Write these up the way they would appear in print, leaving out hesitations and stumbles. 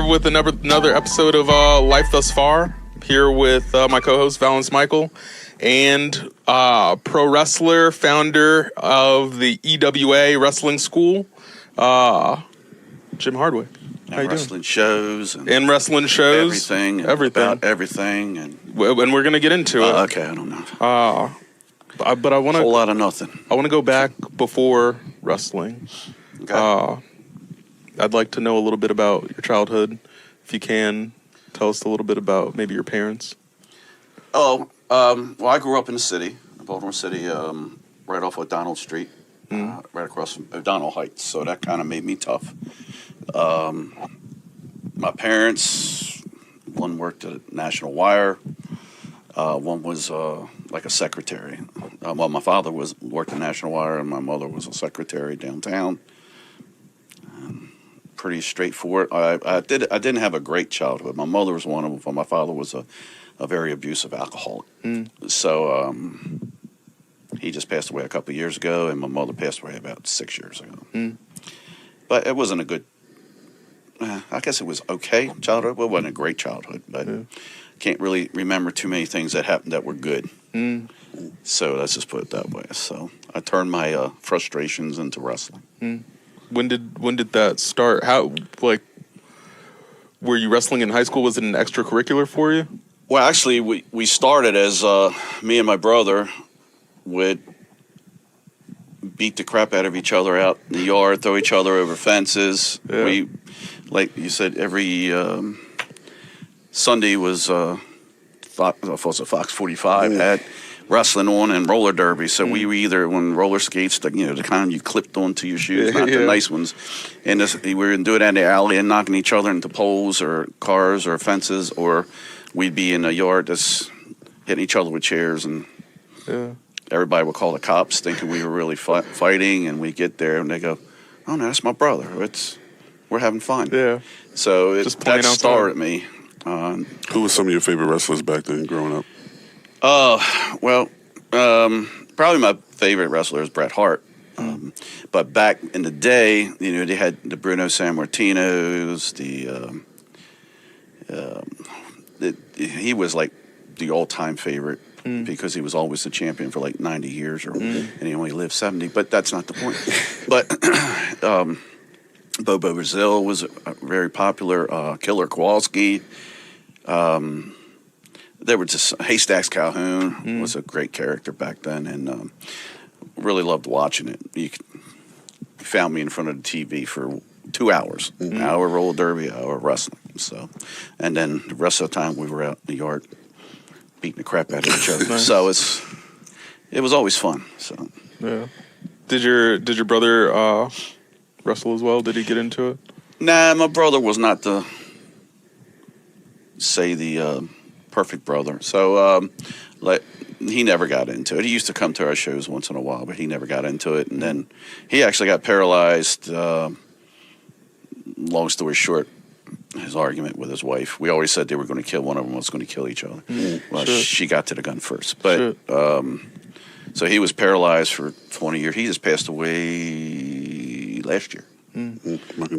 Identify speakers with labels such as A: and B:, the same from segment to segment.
A: with another episode of Life Thus Far. Here with my co-host Valence Michael and pro wrestler, founder of the EWA Wrestling School, Jim Hardwick.
B: How you wrestling doing? Shows
A: and wrestling shows,
B: everything, about everything, and
A: we're gonna get into it.
B: Okay, I don't know.
A: But I want to
B: a whole lot of nothing.
A: I want to go back before wrestling.
B: Okay.
A: I'd like to know a little bit about your childhood, if you can. Tell us a little bit about maybe your parents.
B: Well, I grew up in the city, Baltimore City, right off O'Donnell Street, right across from O'Donnell Heights. So that kind of made me tough. My parents, one worked at National Wire, one was like a secretary. Well, my father worked at National Wire, and my mother was a secretary downtown. Pretty straightforward. I didn't have a great childhood. My mother was one of them. My father was a very abusive alcoholic. So he just passed away a couple of years ago, and my mother passed away about 6 years ago. But it wasn't a good. I guess it was okay childhood. Well, it wasn't a great childhood, but can't really remember too many things that happened that were good. So let's just put it that way. So I turned my frustrations into wrestling.
A: When did that start? How, like, were you wrestling in high school? Was it an extracurricular for you?
B: Well, actually, we started as me and my brother would beat the crap out of each other out in the yard, throw each other over fences.
A: Yeah.
B: We, like you said, every Sunday was Fox 45 had wrestling on and roller derby. So we were either when roller skates, the kind you clipped onto your shoes, not the nice ones, and we were doing that in the alley and knocking each other into poles or cars or fences, or we'd be in the yard just hitting each other with chairs, and everybody would call the cops thinking we were really fighting, and we get there and they go, "Oh no, that's my brother. We're having fun."
A: Yeah.
B: So that started me.
C: Who was some of your favorite wrestlers back then, growing up?
B: Well, probably my favorite wrestler is Bret Hart. But back in the day, they had the Bruno Sammartinos. He was like the all-time favorite because he was always the champion for like 90 years, and he only lived 70. But that's not the point. But Bobo Brazil was very popular. Killer Kowalski. There were just Haystacks Calhoun was a great character back then, and really loved watching it. You found me in front of the TV for 2 hours, an hour roller derby, an hour wrestling. So, and then the rest of the time we were out in the yard beating the crap out of each other. Nice. So it was always fun. So
A: yeah. Did your brother wrestle as well? Did he get into it?
B: Nah, my brother was not the perfect brother. So he never got into it. He used to come to our shows once in a while, but he never got into it. And then he actually got paralyzed. Long story short, his argument with his wife. We always said they were going to kill one of them was going to kill each other. Well, she got to the gun first. But so he was paralyzed for 20 years. He just passed away last year.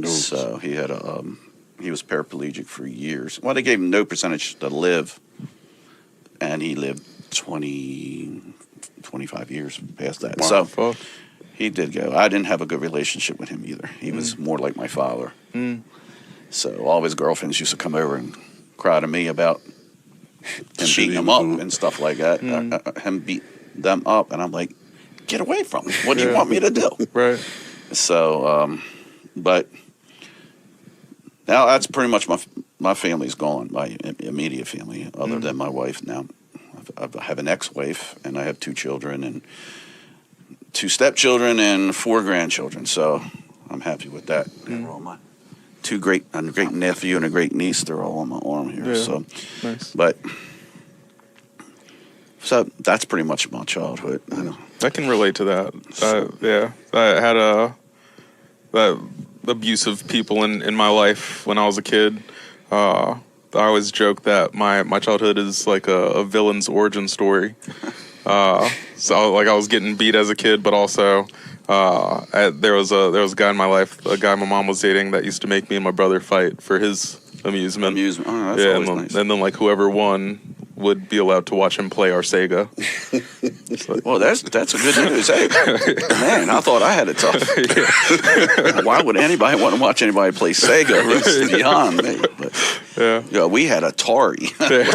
B: So he had he was paraplegic for years. Well, they gave him no percentage to live, and he lived 25 years past that.
A: Wow.
B: So he did go. I didn't have a good relationship with him either. He was more like my father. So all of his girlfriends used to come over and cry to me about him beating them up and stuff like that. Him beat them up, and I'm like, get away from me. What do you want me to do?
A: Right. So,
B: but now that's pretty much my family's gone, my immediate family, other than my wife now. I have an ex-wife, and I have 2 children, and 2 stepchildren, and 4 grandchildren. So I'm happy with that. All my a great nephew and a great niece. They're all on my arm here.
A: Yeah.
B: So
A: Nice.
B: So that's pretty much my childhood.
A: I can relate to that. I had abusive people in my life when I was a kid. I always joke that my childhood is like a villain's origin story. So like I was getting beat as a kid, but also there was a guy in my life, a guy my mom was dating, that used to make me and my brother fight for his amusement.
B: Oh, that's
A: Yeah,
B: always
A: and then,
B: nice.
A: and then like whoever won would be allowed to watch him play our Sega.
B: Well, that's a good news. Hey, man, I thought I had it tough. Why would anybody want to watch anybody play Sega? It's beyond me. But,
A: Yeah.
B: we had Atari,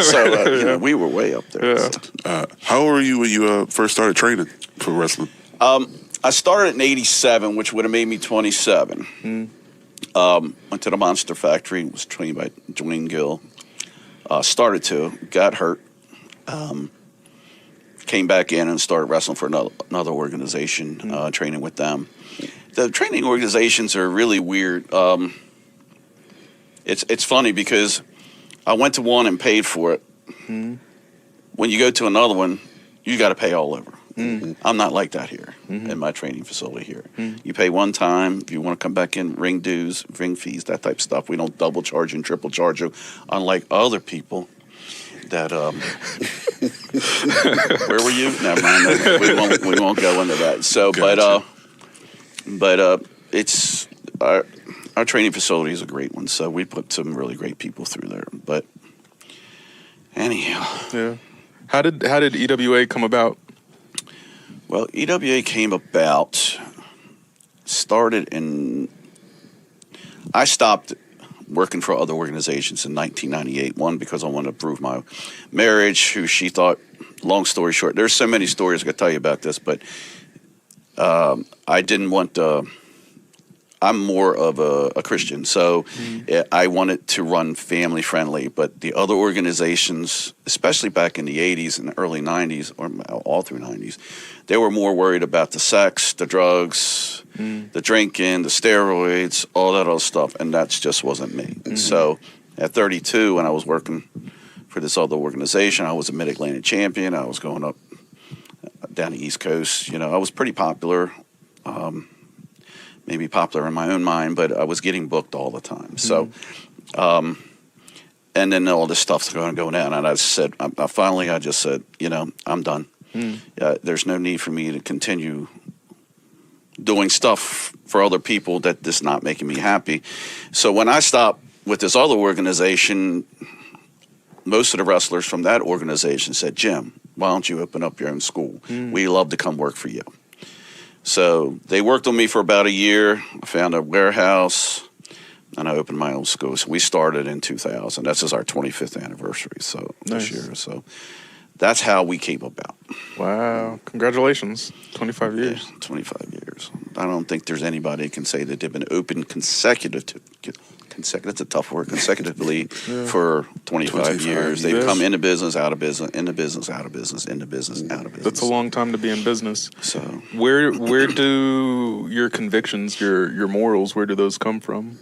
B: so we were way up there.
A: Yeah.
B: So.
C: How old were you when you first started training for wrestling?
B: I started in '87, which would have made me 27. Went to the Monster Factory, was trained by Dwayne Gill. Got hurt. Came back in and started wrestling for another organization, training with them. The training organizations are really weird. It's funny because I went to one and paid for it. When you go to another one, you got to pay all over. I'm not like that here in my training facility here. You pay one time. If you want to come back in, ring dues, ring fees, that type of stuff. We don't double charge you and triple charge you, unlike other people that where were you? Never mind. We won't go into that. So,
C: Gotcha.
B: but it's our training facility is a great one. So we put some really great people through there. But anyhow,
A: Yeah. How did EWA come about?
B: well, EWA came about. I stopped working for other organizations in 1998. One, because I wanted to prove my marriage, who she thought, long story short, there's so many stories I could tell you about this, but I didn't want I'm more of a Christian, so I wanted to run family friendly, but the other organizations, especially back in the 80s and the early 90s, or all through 90s, they were more worried about the sex, the drugs, the drinking, the steroids, all that other stuff, and that just wasn't me. So at 32, when I was working for this other organization, I was a Mid-Atlantic champion. I was going up down the East Coast. I was pretty popular. Maybe popular in my own mind, but I was getting booked all the time. So, and then all this stuff's going down. And I said, I just said, I'm done. There's no need for me to continue doing stuff for other people that's not making me happy. So when I stopped with this other organization, most of the wrestlers from that organization said, Jim, why don't you open up your own school? We love to come work for you. So they worked on me for about a year. I found a warehouse, and I opened my own school. So we started in 2000. This is our 25th anniversary. So
A: Nice.
B: this year, so that's how we came about.
A: Wow. Congratulations. 25 years.
B: Yeah, 25 years. I don't think there's anybody who can say that they've been open consecutive. That's a tough word. Consecutively for 25 years. They've
A: years.
B: come into business, out of business, into business, out of business, into business, out of business.
A: That's a long time to be in business.
B: So
A: Where do your convictions, your morals, where do those come from?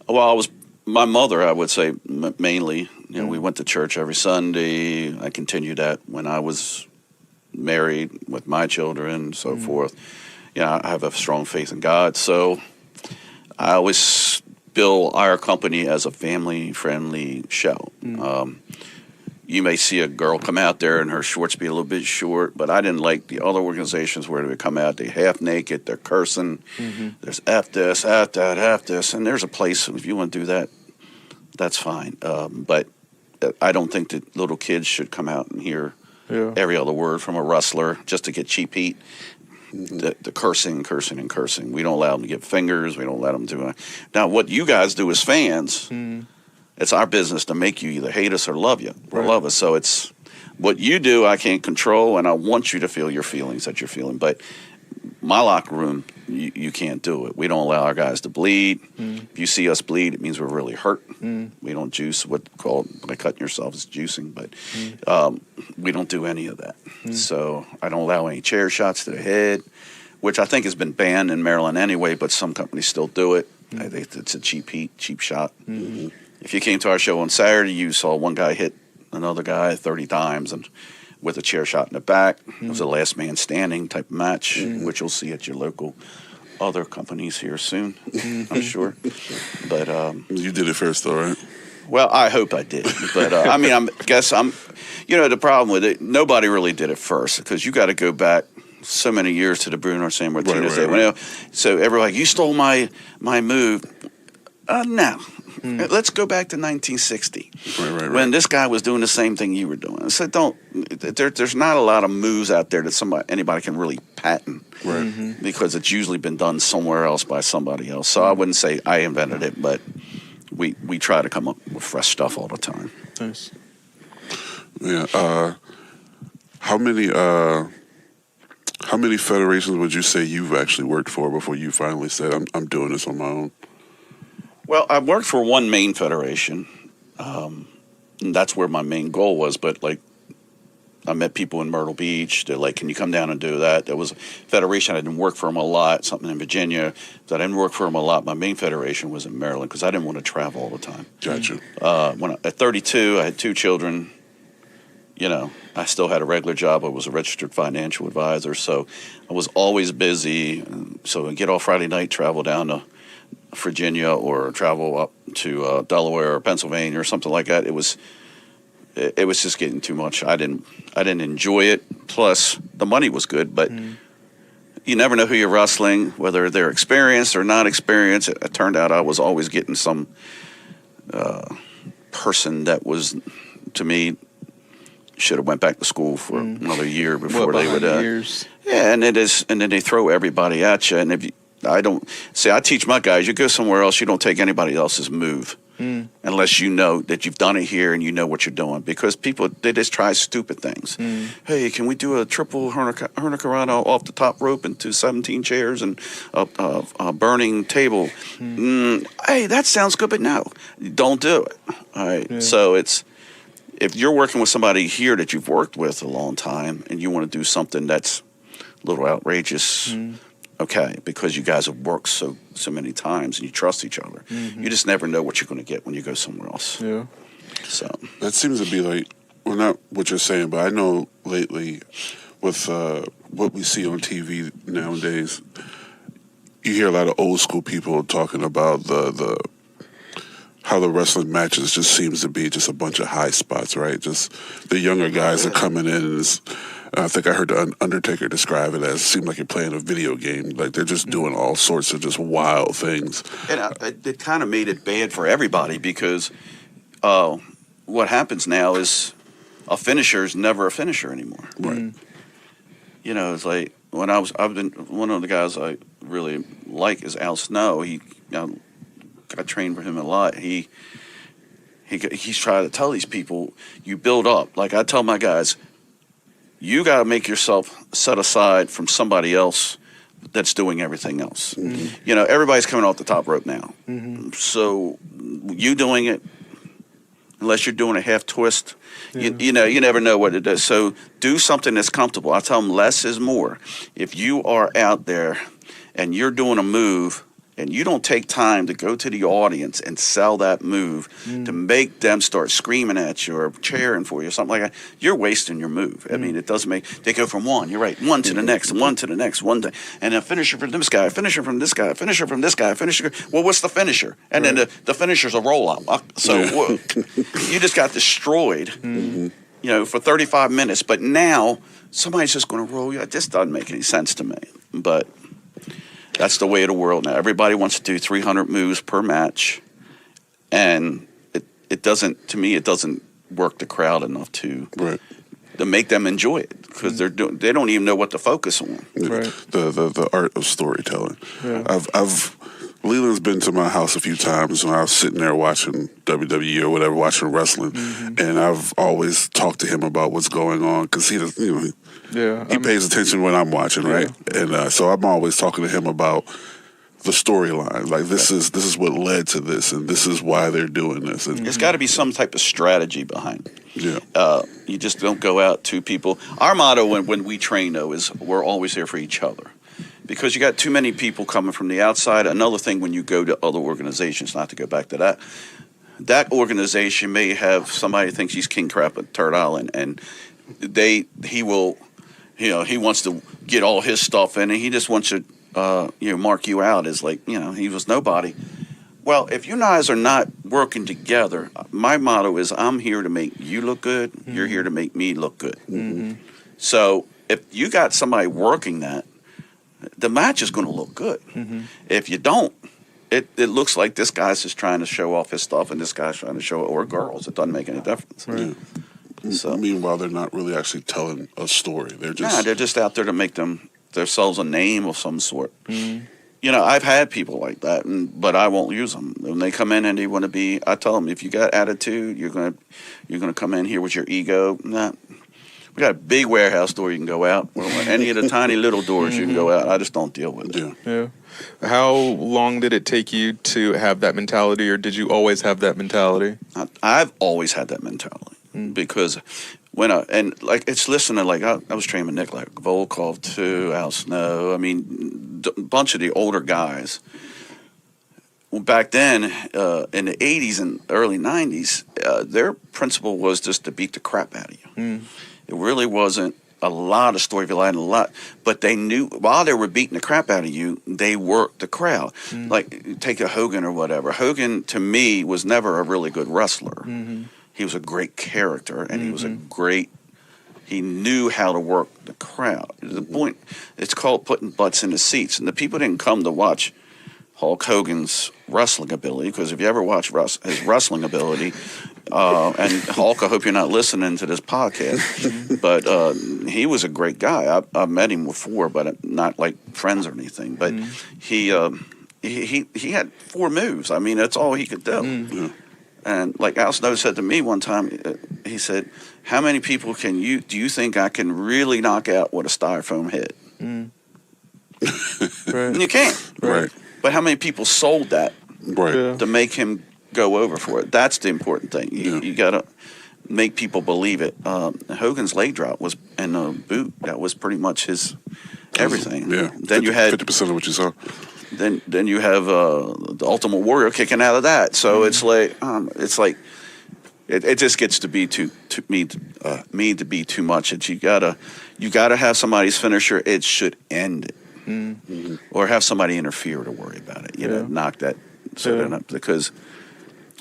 B: well, my mother, I would say mainly. We went to church every Sunday. I continued that when I was married with my children and so forth. I have a strong faith in God. So I always bill our company as a family-friendly show. You may see a girl come out there and her shorts be a little bit short, but I didn't like the other organizations where they would come out, they half naked, they're cursing. There's F this, F that, F this, and there's a place, if you want to do that, that's fine. But I don't think that little kids should come out and hear every other word from a wrestler just to get cheap heat. The cursing. We don't allow them to give fingers. We don't let them do it. Now, what you guys do as fans, it's our business to make you either hate us or love you or love us. So it's what you do I can't control, and I want you to feel your feelings that you're feeling. But my locker room, you can't do it. We don't allow our guys to bleed. If you see us bleed, it means we're really hurt. We don't juice, by cutting yourself is juicing, but we don't do any of that. So I don't allow any chair shots to the head, which I think has been banned in Maryland anyway, but some companies still do it. It's a cheap heat, cheap shot. If you came to our show on Saturday, you saw one guy hit another guy 30 times and with a chair shot in the back. It was a last man standing type of match, which you'll see at your local other companies here soon, I'm sure. But
C: You did it first, though, right?
B: well, I hope I did. But the problem with it, nobody really did it first because you got to go back so many years to the Bruno San Martinez.
C: Right.
B: So everybody, you stole my move. No. Let's go back to 1960
C: Right.
B: when this guy was doing the same thing you were doing. I said, there's not a lot of moves out there that anybody can really patent.
C: Right.
B: Because it's usually been done somewhere else by somebody else. So I wouldn't say I invented it, but we try to come up with fresh stuff all the time.
A: Nice.
C: Yeah. How many federations would you say you've actually worked for before you finally said, I'm doing this on my own?
B: Well, I worked for one main federation. And that's where my main goal was. But like, I met people in Myrtle Beach. They're like, can you come down and do that? There was a federation. I didn't work for them a lot, something in Virginia. That I didn't work for them a lot. My main federation was in Maryland because I didn't want to travel all the time.
C: Gotcha.
B: At 32, I had 2 children. You know, I still had a regular job. I was a registered financial advisor. So I was always busy. So I'd get off Friday night, travel down to Virginia or travel up to Delaware or Pennsylvania or something like that. It was just getting too much. I didn't enjoy it. Plus, the money was good, but you never know who you're wrestling, whether they're experienced or not experienced. It turned out I was always getting some person that was, to me, should have went back to school for another year before they would.
A: Years.
B: Yeah, and then they throw everybody at you. And if you, I teach my guys, you go somewhere else, you don't take anybody else's move. Unless you know that you've done it here and you know what you're doing. Because people, they just try stupid things. Hey, can we do a triple hurricanrana off the top rope into 17 chairs and a burning table? Hey, that sounds good, but no, don't do it. All right. Yeah. So if you're working with somebody here that you've worked with a long time and you want to do something that's a little outrageous, okay, because you guys have worked so many times and you trust each other. You just never know what you're going to get when you go somewhere else.
A: Yeah.
B: So
C: that seems to be like, well, not what you're saying, but I know lately with what we see on TV nowadays, you hear a lot of old school people talking about the how the wrestling matches just seems to be just a bunch of high spots, right? Just the younger guys are coming in and I think I heard the Undertaker describe it as it seemed like you're playing a video game. Like they're just doing all sorts of just wild things.
B: And it kind of made it bad for everybody because what happens now is a finisher is never a finisher anymore.
C: Right.
B: You know, it's like when I've been one of the guys I really like is Al Snow. I trained for him a lot. He's trying to tell these people, you build up. Like I tell my guys, you got to make yourself set aside from somebody else that's doing everything else. You know, everybody's coming off the top rope now. So you doing it, unless you're doing a half twist, you know, you never know what it does. So do something that's comfortable. I tell them less is more. If you are out there and you're doing a move and you don't take time to go to the audience and sell that move to make them start screaming at you or cheering for you or something like that, you're wasting your move. I mean, it doesn't they go from one, you're right, one to the next, one to the next, and a finisher from this guy, a finisher from this guy, a finisher from this guy, a finisher. Well, what's the finisher? And then the finisher's a roll-up. So you just got destroyed, you know, for 35 minutes. But now somebody's just going to roll you. It just doesn't make any sense to me. But that's the way of the world now. Everybody wants to do 300 moves per match, and it doesn't. To me, it doesn't work the crowd enough to make them enjoy it because they don't even know what to focus on.
A: Right.
C: The art of storytelling. Yeah. Leland's been to my house a few times when I was sitting there watching WWE or whatever, watching wrestling, and I've always talked to him about what's going on because he does, you know. He pays attention when I'm watching, right? And so I'm always talking to him about the storyline. Like this is what led to this, and this is why they're doing this. And
B: there's got to be some type of strategy behind it.
C: Yeah.
B: You just don't go out to people. Our motto when we train though is we're always here for each other, because you got too many people coming from the outside. Another thing when you go to other organizations, not to go back to that organization may have somebody who thinks he's king crap at Turd Island, and he will. You know, he wants to get all his stuff in, and he just wants to, mark you out as like, you know, he was nobody. Well, if you guys are not working together, my motto is I'm here to make you look good. You're here to make me look good. So if you got somebody working that, the match is going to look good. If you don't, it looks like this guy's just trying to show off his stuff, and this guy's trying to show it, or girls. It doesn't make any difference.
A: Right.
C: Yeah.
B: So,
C: Meanwhile, they're not really actually telling a story. They're just
B: out there to make themselves a name of some sort.
A: Mm.
B: You know, I've had people like that, but I won't use them. When they come in and they want to be, I tell them, if you got attitude, you're gonna come in here with your ego. Nah, we got a big warehouse door you can go out. Or any of the tiny little doors you can go out. I just don't deal with it.
A: Yeah. How long did it take you to have that mentality, or did you always have that mentality?
B: I've always had that mentality because it's listening. Like I was training with Nick, like Volkov too, Al Snow. I mean, a bunch of the older guys. Well, back then, in the 80s and early 90s, their principle was just to beat the crap out of you.
A: Mm.
B: It really wasn't a lot of storyline, a lot, but they knew while they were beating the crap out of you, they worked the crowd.
A: Mm.
B: Like take a Hogan or whatever. Hogan to me was never a really good wrestler.
A: Mm-hmm.
B: He was a great character, and he was he knew how to work the crowd. The point, it's called putting butts in the seats, and the people didn't come to watch Hulk Hogan's wrestling ability, because if you ever watch his wrestling ability, and Hulk, I hope you're not listening to this podcast, but he was a great guy. I've met him before, but not like friends or anything. But he had 4 moves. I mean, that's all he could do.
C: Yeah.
B: And like Al Snow said to me one time, he said, "How many people do you think I can really knock out with a styrofoam head?"
A: Mm.
B: Right. And you can't.
C: Right.
B: But how many people sold that
C: Right.
B: to make him go over for it? That's the important thing. You got to make people believe it. Hogan's leg drop was in a boot. That was pretty much his everything.
C: Yeah.
B: Then you had
C: 50% of what you saw.
B: Then you have the Ultimate Warrior kicking out of that. So it's like it just gets to be too me to be too much. It's you gotta have somebody's finisher. It should end it.
C: Mm-hmm.
B: Or have somebody interfere to worry about it. You know, knock that up, because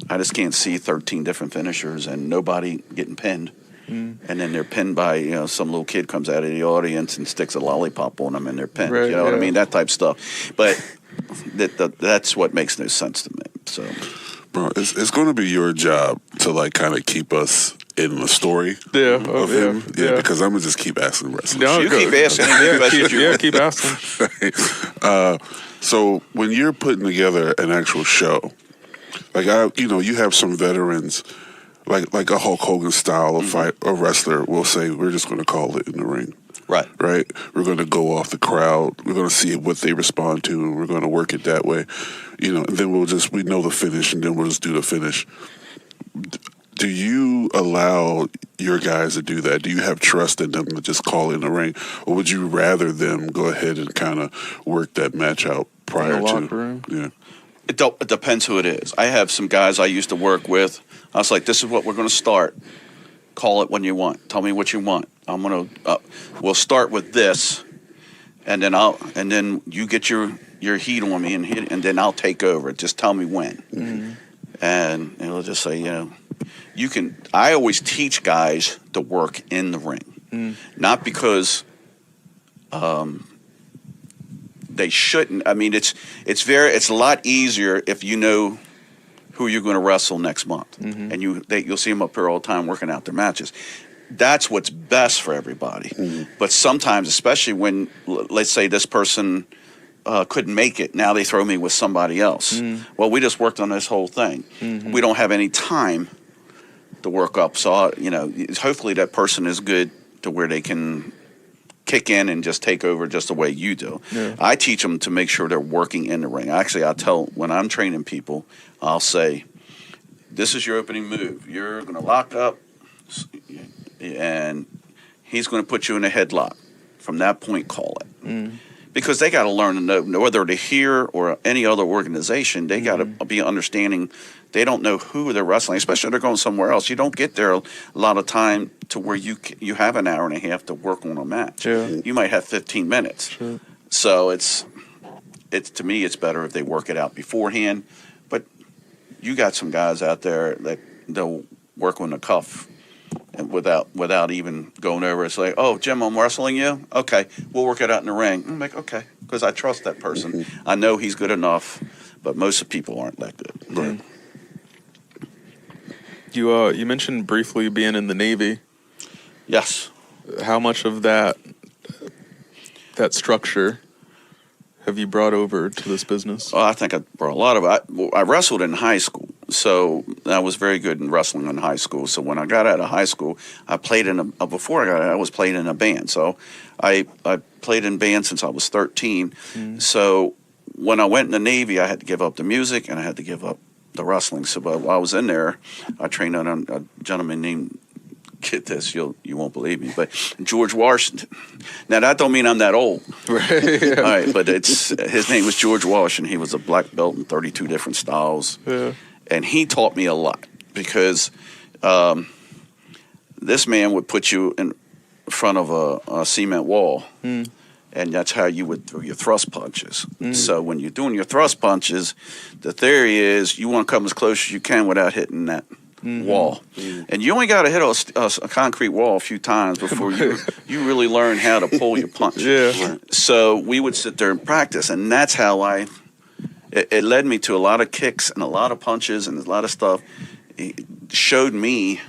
B: I just can't see 13 different finishers and nobody getting pinned. And then they're pinned by, some little kid comes out of the audience and sticks a lollipop on them and they're pinned.
A: Right,
B: you know what I
A: yeah.
B: mean? That type of stuff. But that's what makes no sense to me. So,
C: Bro, it's going to be your job to like kind of keep us in the story of him. Yeah, because I'm going to just keep asking wrestlers.
A: No,
B: you keep asking any questions you want.
A: keep asking.
C: So when you're putting together an actual show, like you have some veterans, like a Hulk Hogan style of fight, a wrestler will say, we're just going to call it in the ring.
B: Right.
C: Right? We're going to go off the crowd. We're going to see what they respond to, and we're going to work it that way. And then we know the finish, and then we'll just do the finish. Do you allow your guys to do that? Do you have trust in them to just call in the ring? Or would you rather them go ahead and kind of work that match out prior
A: in the
C: to?
A: locker room?
C: Yeah.
B: It depends who it is. I have some guys I used to work with. I was like, this is what we're going to start. Call it when you want. Tell me what you want. I'm going to, we'll start with this, and then you get your heat on me, and then I'll take over. Just tell me when.
A: Mm-hmm.
B: And it'll just say, you can. I always teach guys to work in the ring, not because they shouldn't. I mean, it's a lot easier if you know who you're going to wrestle next month, and you'll see them up here all the time working out their matches. That's what's best for everybody. But sometimes, especially when, let's say this person couldn't make it, now they throw me with somebody else. Well, we just worked on this whole thing. We don't have any time to work up. So, hopefully that person is good to where they can kick in and just take over just the way you do. Yeah. I teach them to make sure they're working in the ring. Actually, I'll tell, when I'm training people, I'll say, this is your opening move. You're going to lock up, and he's going to put you in a headlock. From that point, call it. Because they got to learn to know, whether they're here or any other organization, they got to be understanding. They don't know who they're wrestling, especially if they're going somewhere else. You don't get there a lot of time to where you have an hour and a half to work on a match.
A: Yeah.
B: You might have 15 minutes.
A: Sure.
B: So it's to me, it's better if they work it out beforehand. But you got some guys out there that they'll work on the cuff and without even going over. It's like, oh, Jim, I'm wrestling you? Okay, we'll work it out in the ring. I'm like, okay, because I trust that person. I know he's good enough. but most of the people aren't that good.
C: Right.
A: You mentioned briefly being in the Navy.
B: Yes.
A: How much of that structure have you brought over to this business?
B: Well, I think I brought a lot of it. I wrestled in high school, so I was very good in wrestling in high school. So when I got out of high school, I played before I got out, I was playing in a band. So I played in band since I was 13. So when I went in the Navy, I had to give up the music and I had to give up the wrestling. So while I was in there, I trained on a gentleman named, get this, you won't believe me, but George Washington. Now that don't mean I'm that old,
A: Right. Yeah.
B: all right? But his name was George Washington. He was a black belt in 32 different styles, and he taught me a lot because this man would put you in front of a cement wall, and that's how you would throw your thrust punches. So when you're doing your thrust punches, the theory is you want to come as close as you can without hitting that wall. And you only got to hit a concrete wall a few times before you really learn how to pull your punch. So we would sit there and practice, and that's how it led me to a lot of kicks and a lot of punches and a lot of stuff. It showed me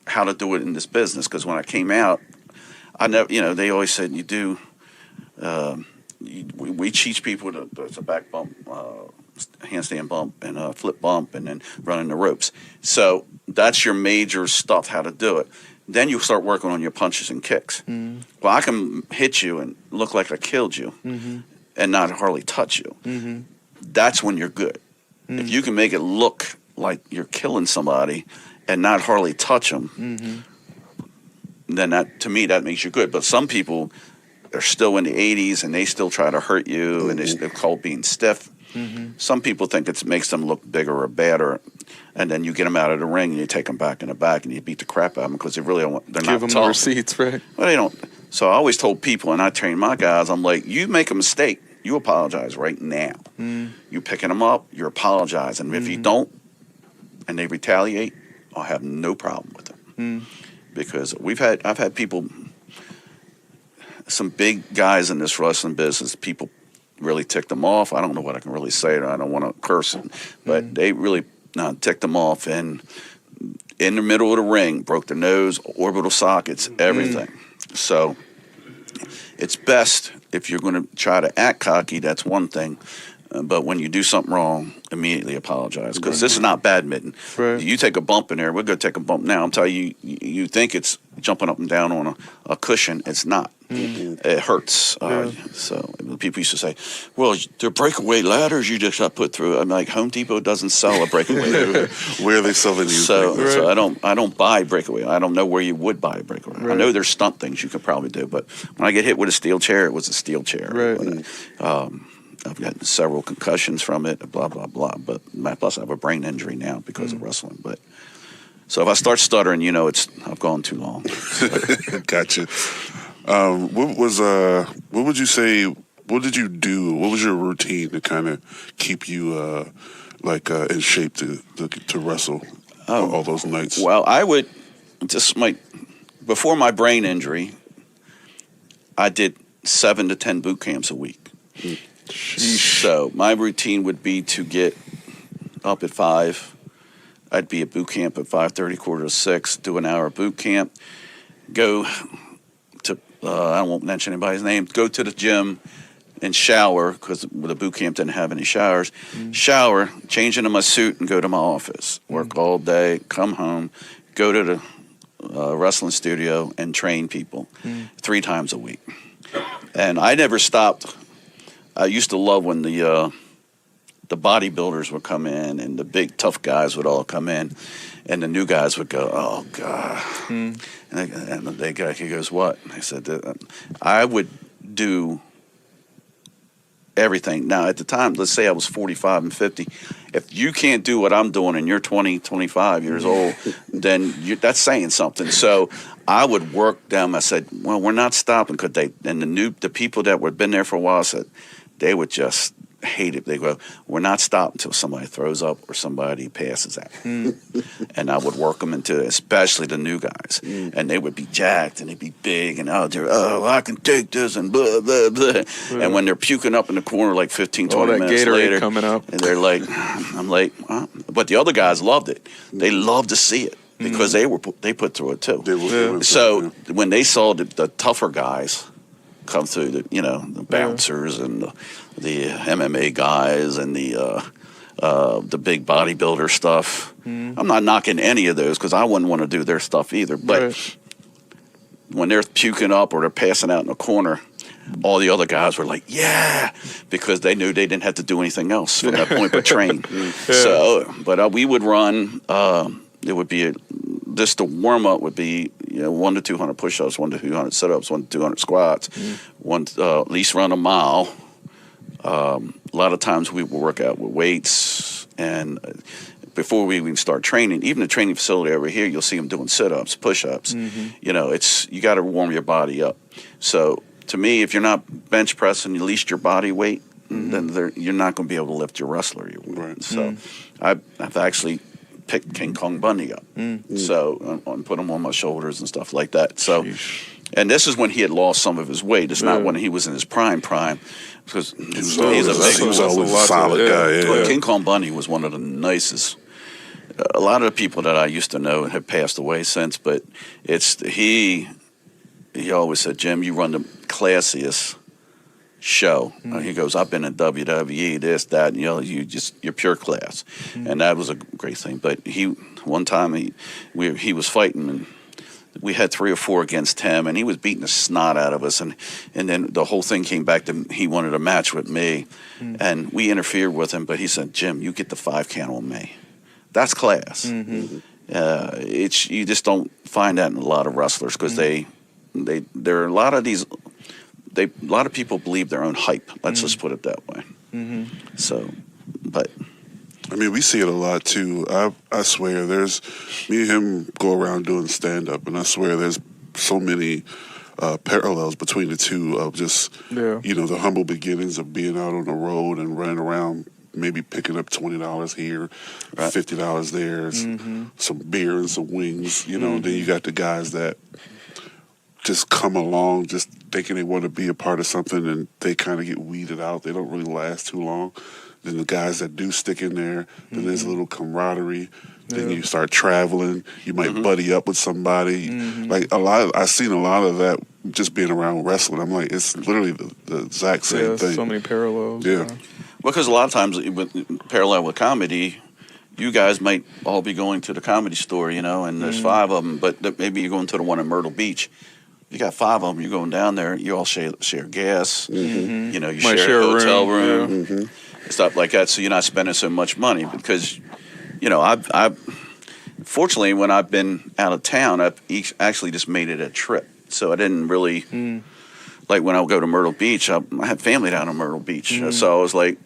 B: how to do it in this business, because when I came out, I never, they always said you do. We teach people the back bump, handstand bump, and a flip bump, and then running the ropes. So that's your major stuff, how to do it. Then you start working on your punches and kicks. Well, I can hit you and look like I killed you, and not hardly touch you. That's when you're good. If you can make it look like you're killing somebody and not hardly touch them, then to me that makes you good. But some people are still in the 80s and they still try to hurt you, and they're called being stiff. Some people think it makes them look bigger or badder, and then you get them out of the ring and you take them back in the back and you beat the crap out of them because they're not
A: Give them
B: tough.
A: the receipts, right?
B: Well, they don't. So I always told people, and I train my guys, I'm like, you make a mistake, you apologize right now. You picking them up, you're apologizing. If you don't, and they retaliate, I'll have no problem with it. Because I've had people, some big guys in this wrestling business, people really ticked them off. I don't know what I can really say. I don't want to curse them, but they really ticked them off, and in the middle of the ring, broke their nose, orbital sockets, everything. So it's best, if you're going to try to act cocky, that's one thing. But when you do something wrong, immediately apologize, because this is not badminton.
A: Right.
B: You take a bump in there, we're going to take a bump now. I'm telling you, you think it's jumping up and down on a cushion. It's not. It hurts. So people used to say, well, they're breakaway ladders you just got put through. I'm like, Home Depot doesn't sell a breakaway ladder.
C: Where are they selling these?
B: So I don't buy breakaway. I don't know where you would buy a breakaway.
A: Right.
B: I know there's stunt things you could probably do, but when I get hit with a steel chair, it was a steel chair.
A: Right.
B: But, I've gotten several concussions from it, blah, blah, blah. But plus I have a brain injury now because of wrestling. But so if I start stuttering, I've gone too long.
C: Gotcha. What would you say, what did you do? What was your routine to kind of keep you in shape to wrestle all those nights?
B: Well, I would before my brain injury, I did 7 to 10 boot camps a week. So my routine would be to get up at 5. I'd be at boot camp at 5:30, 5:45, do an hour boot camp, go to, I won't mention anybody's name, go to the gym and shower, because the boot camp didn't have any showers. Shower, change into my suit, and go to my office. Work all day, come home, go to the wrestling studio and train people 3 times a week. And I never stopped. I used to love when the bodybuilders would come in, and the big tough guys would all come in, and the new guys would go, "Oh God!" And the big guy, he goes, "What?" I said, "I would do everything." Now, at the time, let's say I was 45 and 50. If you can't do what I'm doing and you're 20, 25 years old, then that's saying something. So I would work them. I said, "Well, we're not stopping," because the people that had been there for a while said they would just hated. They go, we're not stopping until somebody throws up or somebody passes out. And I would work them into, especially the new guys. And they would be jacked and they'd be big and I can take this and blah, blah, blah. And when they're puking up in the corner like 15, 20 minutes
A: Gatorade
B: later,
A: coming up.
B: and they're like, I'm like, but the other guys loved it. They loved to see it because they put through it too. So when they saw the tougher guys come through, the bouncers and the MMA guys and the big bodybuilder stuff. I'm not knocking any of those because I wouldn't want to do their stuff either. But when they're puking up or they're passing out in the corner, all the other guys were like, yeah, because they knew they didn't have to do anything else from that point but train. So, but we would run. It would be the warm up would be 1 to 200 push-ups, 1 to 200 sit-ups, 1 to 200 squats, at least run a mile. A lot of times we would work out with weights, and before we even start training, even the training facility over here, you'll see them doing sit-ups, push-ups. You got to warm your body up. So to me, if you're not bench pressing at least your body weight, then you're not going to be able to lift your wrestler.
C: Right.
B: So I've actually picked King Kong Bundy up, so and put him on my shoulders and stuff like that. So, and this is when he had lost some of his weight. It's not when he was in his prime, because he's
C: always a solid guy.
B: But King Kong Bundy was one of the nicest. A lot of the people that I used to know have passed away since, but he always said, Jim, you run the classiest show. He goes, I've been in WWE, this, that, you're pure class. And that was a great thing. But one time he was fighting, and we had 3 or 4 against him, and he was beating the snot out of us, and then the whole thing came back to he wanted a match with me, and we interfered with him, but he said, Jim, you get the 5 count on me. That's class. You just don't find that in a lot of wrestlers, because there are a lot of these. A lot of people believe their own hype. Let's just put it that way. So, but
C: I mean, we see it a lot too. I swear, me and him go around doing stand up, and I swear there's so many parallels between the two of just the humble beginnings of being out on the road and running around, maybe picking up $20 here, $50 there, some beer and some wings. Then you got the guys that just come along just thinking they want to be a part of something, and they kind of get weeded out. They don't really last too long. Then the guys that do stick in there, then there's a little camaraderie. Then you start traveling. You might buddy up with somebody. Like I've seen a lot of that just being around wrestling. I'm like, it's literally the exact same thing.
A: So many parallels.
C: Yeah.
A: Well,
B: because a lot of times, parallel with comedy, you guys might all be going to the Comedy Store, and there's 5 of them, but maybe you're going to the one in Myrtle Beach. You got 5 of them. You're going down there. You all share gas. You share a hotel room, and stuff like that. So you're not spending so much money because, I've fortunately when I've been out of town, I've actually just made it a trip. So I didn't really like when I would go to Myrtle Beach. I had family down in Myrtle Beach, so I was like,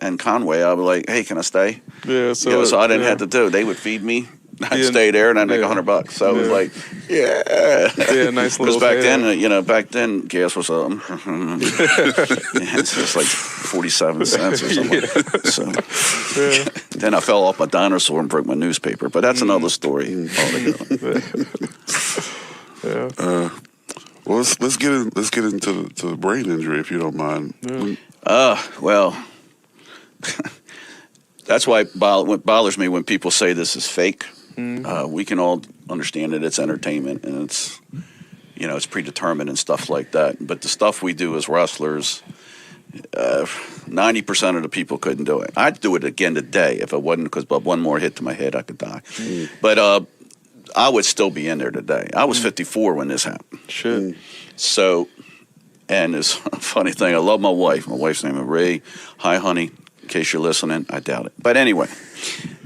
B: and Conway, I was like, hey, can I stay? Yeah. So I didn't have to do. They would feed me. I'd stay there and I'd make $100. So it was like,
A: nice little.
B: Because back then gas was it's just like 47 cents or something. So then I fell off my dinosaur and broke my newspaper. But that's another story altogether.
C: Well, let's get into the brain injury if you don't mind.
B: Well. That's why what bothers me when people say this is fake. We can all understand that it's entertainment and it's, it's predetermined and stuff like that. But the stuff we do as wrestlers, 90% of the people couldn't do it. I'd do it again today if it wasn't because one more hit to my head, I could die. But I would still be in there today. I was 54 when this happened.
A: Shit.
B: So, and it's a funny thing. I love my wife. My wife's name is Ray. Hi, honey. In case you're listening, I doubt it. But anyway,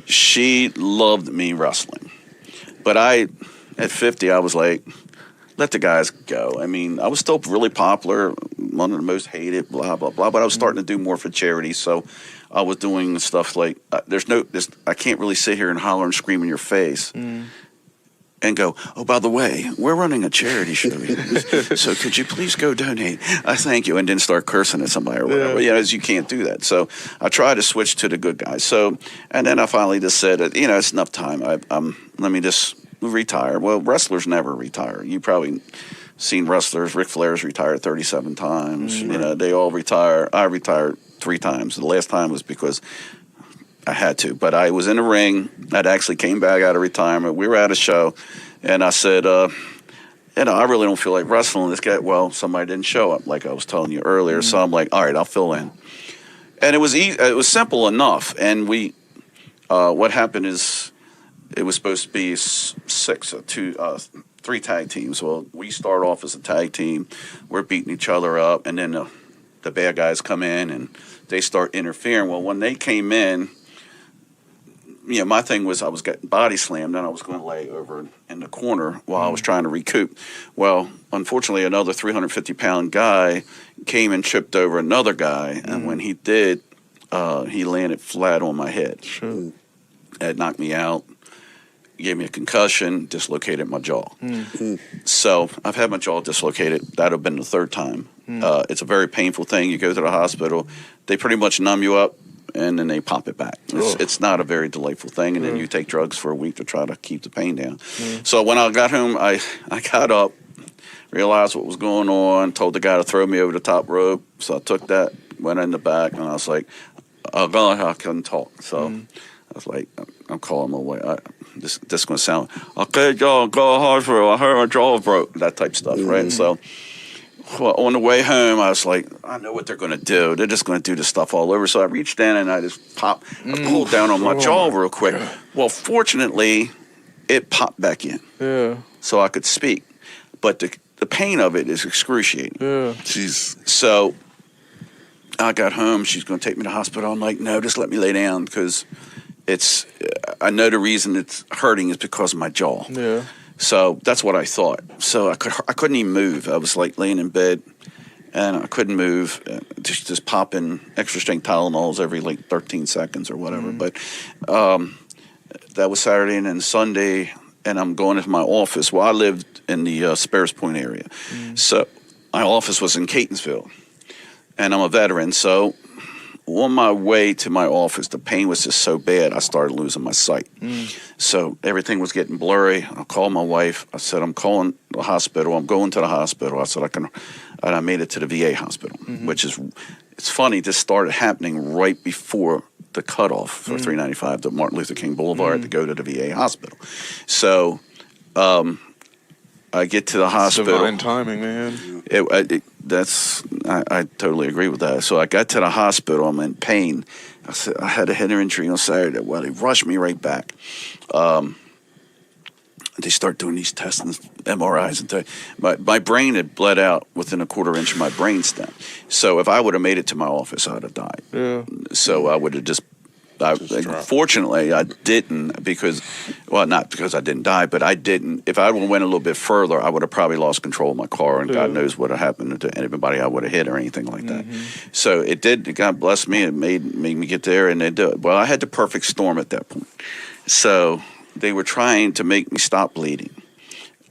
B: she loved me wrestling. But at 50, I was like, let the guys go. I mean, I was still really popular, one of the most hated, blah, blah, blah. But I was starting to do more for charity. So I was doing stuff like, I can't really sit here and holler and scream in your face and go, oh, by the way, we're running a charity show here. So could you please go donate? I thank you. And then start cursing at somebody or whatever.
A: Yeah.
B: You can't do that. So I tried to switch to the good guys. So, and then I finally just said, it's enough time. Let me just retire. Well, wrestlers never retire. You probably seen wrestlers. Ric Flair's retired 37 times. They all retire. I retired 3 times. The last time was because I had to, but I was in the ring. I'd actually came back out of retirement. We were at a show, and I said, I really don't feel like wrestling this guy. Well, somebody didn't show up, like I was telling you earlier. So I'm like, all right, I'll fill in. And it was it was simple enough. And what happened is, it was supposed to be 3 tag teams. Well, we start off as a tag team. We're beating each other up, and then the bad guys come in and they start interfering. Well, when they came in, my thing was I was getting body slammed, and I was going to lay over in the corner while I was trying to recoup. Well, unfortunately, another 350-pound guy came and tripped over another guy, and when he did, he landed flat on my head.
A: Sure.
B: It knocked me out, gave me a concussion, dislocated my jaw. So I've had my jaw dislocated. That would have been the 3rd time. It's a very painful thing. You go to the hospital, they pretty much numb you up, and then they pop it back. It's not a very delightful thing, and then you take drugs for a week to try to keep the pain down. So when I got home, I got up, realized what was going on, told the guy to throw me over the top rope. So I took that, went in the back, and I was like, oh, God, I couldn't talk. So I was like, I'm calling my way. This is going to sound, okay, go hospital. I heard my jaw broke, that type stuff, right? So on the way home, I was like, I know what they're going to do. They're just going to do this stuff all over. So I reached in and I just pulled down on my jaw real quick. Well, fortunately, it popped back in.
A: Yeah.
B: So I could speak. But the pain of it is excruciating.
A: Yeah.
C: Jeez.
B: So I got home. She's going to take me to the hospital. I'm like, no, just let me lay down because I know the reason it's hurting is because of my jaw.
A: Yeah.
B: So that's what I thought. So I couldn't even move. I was like laying in bed, and I couldn't move. Just popping extra strength Tylenols every like 13 seconds or whatever. But that was Saturday, and then Sunday, and I'm going into my office. Well, I lived in the Spears Point area, so my office was in Catonsville, and I'm a veteran. So on my way to my office, the pain was just so bad, I started losing my sight. So everything was getting blurry. I called my wife. I said, I'm calling the hospital. I'm going to the hospital. I said, and I made it to the VA hospital, which is, it's funny, this started happening right before the cutoff for 395 to Martin Luther King Boulevard to go to the VA hospital. So I get to the hospital.
A: Divine timing, man.
B: I totally agree with that. So I got to the hospital. I'm in pain. I said I had a head injury on Saturday. Well, they rushed me right back. They start doing these tests and MRIs and my brain had bled out within a quarter inch of my brain stem. So if I would have made it to my office, I'd have died.
A: Yeah.
B: So I would have fortunately, I didn't not because I didn't die, but I didn't. If I would have went a little bit further, I would have probably lost control of my car, and God knows what would have happened to anybody I would have hit or anything like that. So it did. God bless me. It made me get there, and it did. Well, I had the perfect storm at that point. So they were trying to make me stop bleeding.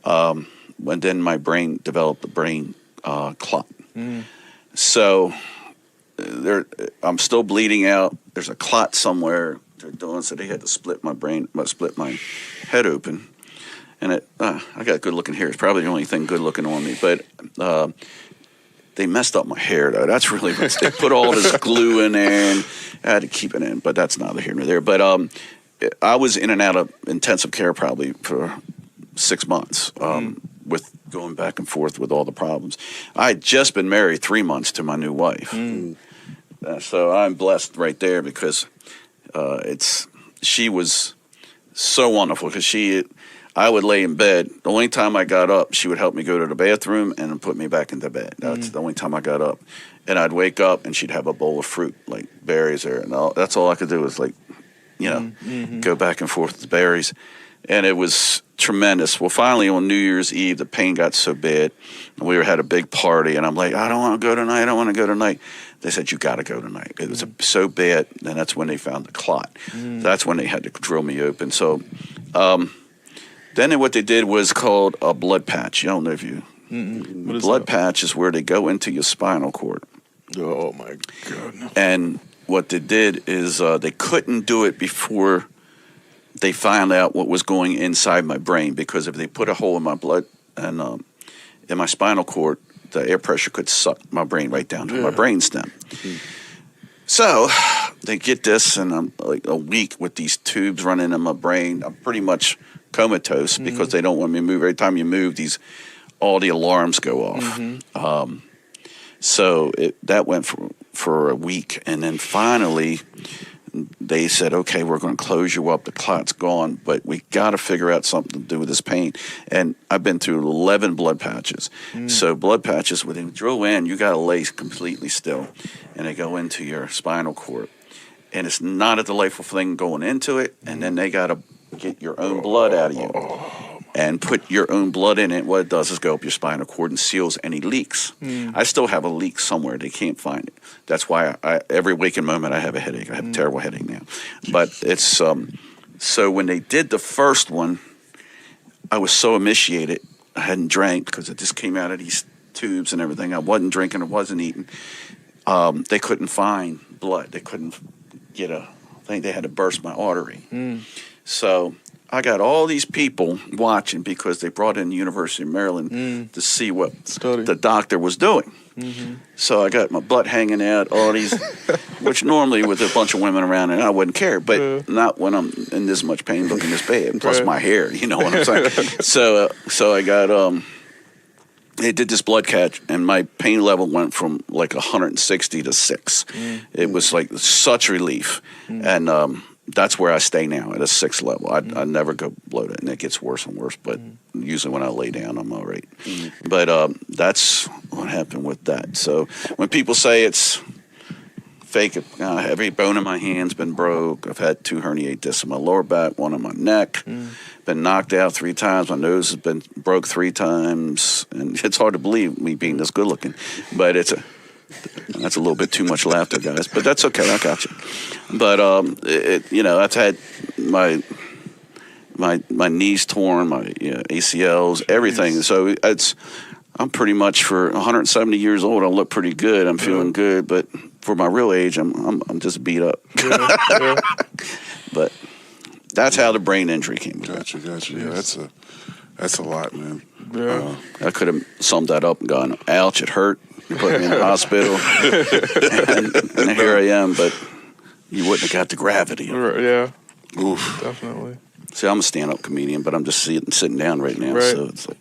B: And then my brain developed a brain clot. So I'm still bleeding out. There's a clot somewhere they're doing, so they had to split my head open. And I got good looking hair. It's probably the only thing good looking on me. But they messed up my hair, though. That's really what they put all this glue in there, and I had to keep it in. But that's neither here nor there. But I was in and out of intensive care probably for 6 months. With going back and forth with all the problems. I had just been married 3 months to my new wife. So I'm blessed right there because she was so wonderful because I would lay in bed. The only time I got up, she would help me go to the bathroom and put me back into bed. That's the only time I got up. And I'd wake up and she'd have a bowl of fruit, like berries there. And that's all I could do was go back and forth with the berries. And it was tremendous. Well, finally on New Year's Eve, the pain got so bad. And we had a big party. And I'm like, I don't want to go tonight. I don't want to go tonight. They said, you got to go tonight. It was so bad. And that's when they found the clot. That's when they had to drill me open. So Then what they did was called a blood patch. I don't know if you.
A: What is
B: Blood
A: that?
B: patch is where they go into your spinal cord.
A: Oh my god.
B: And what they did is they couldn't do it before they found out what was going inside my brain, because if they put a hole in my blood and in my spinal cord, the air pressure could suck my brain right down to my brainstem. So they get this, and I'm like a week with these tubes running in my brain. I'm pretty much comatose because they don't want me to move. Every time you move, all the alarms go off. So that went for a week, and then finally they said, okay, we're going to close you up. The clot's gone, but we got to figure out something to do with this pain. And I've been through 11 blood patches. So blood patches, when they drill in, you got to lay completely still, and they go into your spinal cord. And it's not a delightful thing going into it, and then they got to get your own blood out of you and put your own blood in it. What it does is go up your spinal cord and seals any leaks. I still have a leak somewhere. They can't find it. That's why every waking moment I have a headache. I have a terrible headache now. But it's so when they did the first one, I was so emaciated. I hadn't drank because it just came out of these tubes and everything. I wasn't drinking. I wasn't eating. They couldn't find blood. They couldn't get I think they had to burst my artery. So I got all these people watching because they brought in the University of Maryland to see what the doctor was doing. So I got my butt hanging out, all these, which normally with a bunch of women around, and I wouldn't care, but not when I'm in this much pain looking this bad. Plus my hair, you know what I'm saying? So I got they did this blood catch, and my pain level went from like 160 to 6. It was like such relief, and that's where I stay now, at a 6 level. I never go below that, and it gets worse and worse. But usually when I lay down, I'm all right. But that's what happened with that. So when people say it's fake, every bone in my hand's been broke. I've had 2 herniated discs in my lower back, 1 in my neck. Been knocked out 3 times. My nose has been broke 3 times. And it's hard to believe me being this good looking. But that's a little bit too much laughter, guys. But that's okay. I got you. But I've had my knees torn, my ACLs, everything. So I'm pretty much, for 170 years old, I look pretty good. I'm feeling good. But for my real age, I'm just beat up. But that's how the brain injury came about.
C: Gotcha. Yeah, that's a lot, man.
A: Yeah.
B: I could have summed that up and gone, ouch, it hurt. You put me in the hospital, and here I am, but you wouldn't have got the gravity.
A: Yeah.
C: Oof.
A: Definitely.
B: See, I'm a stand-up comedian, but I'm just sitting down right now.
A: Right.
B: So it's like,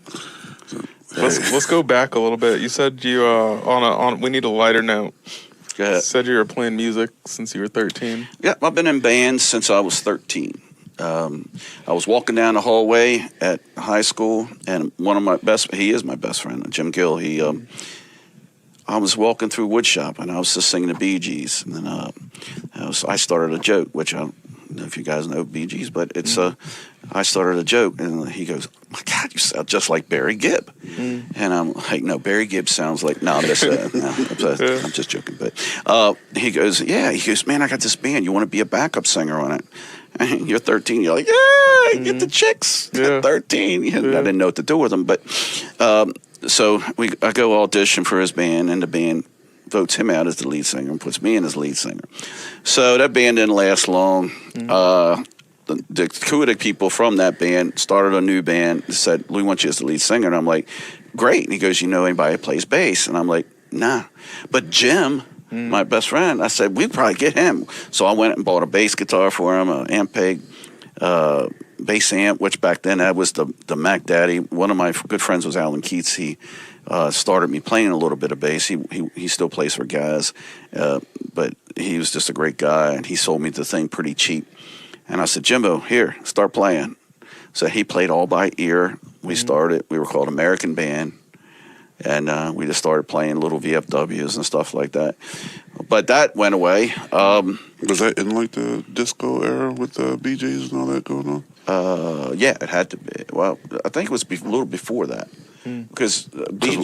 A: Let's go back a little bit. You said you we need a lighter note.
B: go ahead.
A: You said you were playing music since you were 13.
B: Yeah, I've been in bands since I was 13. I was walking down the hallway at high school, and he is my best friend, Jim Gill. I was walking through woodshop, and I was just singing the Bee Gees, and then I started a joke, which I don't know if you guys know Bee Gees, but it's I started a joke, and he goes, "My God, you sound just like Barry Gibb," and I'm like, "No, Barry Gibb sounds like I'm just joking." But he goes, "Yeah," he goes, "Man, I got this band. You want to be a backup singer on it?" And you're 13. You're like, "Yeah, get the chicks." At 13, I didn't know what to do with them, but. So I go audition for his band, and the band votes him out as the lead singer and puts me in as lead singer. So that band didn't last long. The two of the people from that band started a new band and said, "We want you as the lead singer." And I'm like, "Great." And he goes, "You know anybody that plays bass?" And I'm like, "Nah." But Jim, my best friend, I said, "We'd probably get him." So I went and bought a bass guitar for him, an Ampeg bass amp, which back then that was the Mac Daddy. One of my good friends was Alan Keats. He started me playing a little bit of bass. He still plays for guys, but he was just a great guy, and he sold me the thing pretty cheap. And I said, "Jimbo, here, start playing." So he played all by ear. We were called American Band, and we just started playing little VFWs and stuff like that. But that went away.
C: Was that in like the disco era with the BJs and all that going on?
B: Yeah, it had to be. Well, I think it was a little before that. because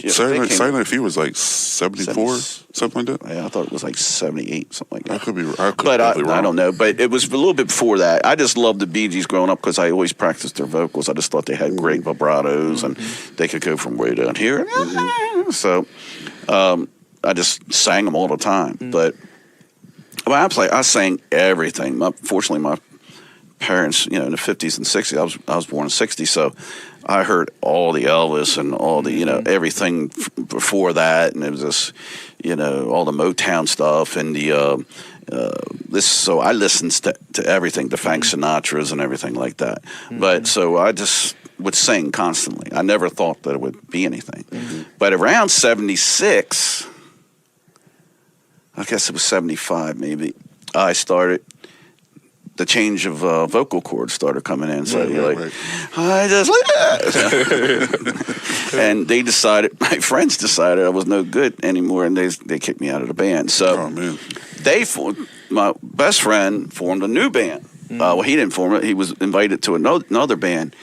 C: Saturday Night Fever was like 74, something like that.
B: Yeah, I thought it was like 78, something like that.
C: I could be wrong.
B: I don't know. But it was a little bit before that. I just loved the Bee Gees growing up because I always practiced their vocals. I just thought they had great vibratos and they could go from way down here. So I just sang them all the time. But I sang everything. Fortunately, my parents, in the 50s and 60s, I was born in 60, so I heard all the Elvis and all the, everything before that, and it was just, all the Motown stuff and the so I listened to everything, the Frank Sinatras and everything like that. But so I just would sing constantly. I never thought that it would be anything. But around 76, I guess it was 75 maybe, I started. The change of vocal cords started coming in. So you're like, I just and they decided, my friends decided I was no good anymore, and they kicked me out of the band. So my best friend formed a new band. Well, he didn't form it. He was invited to another band.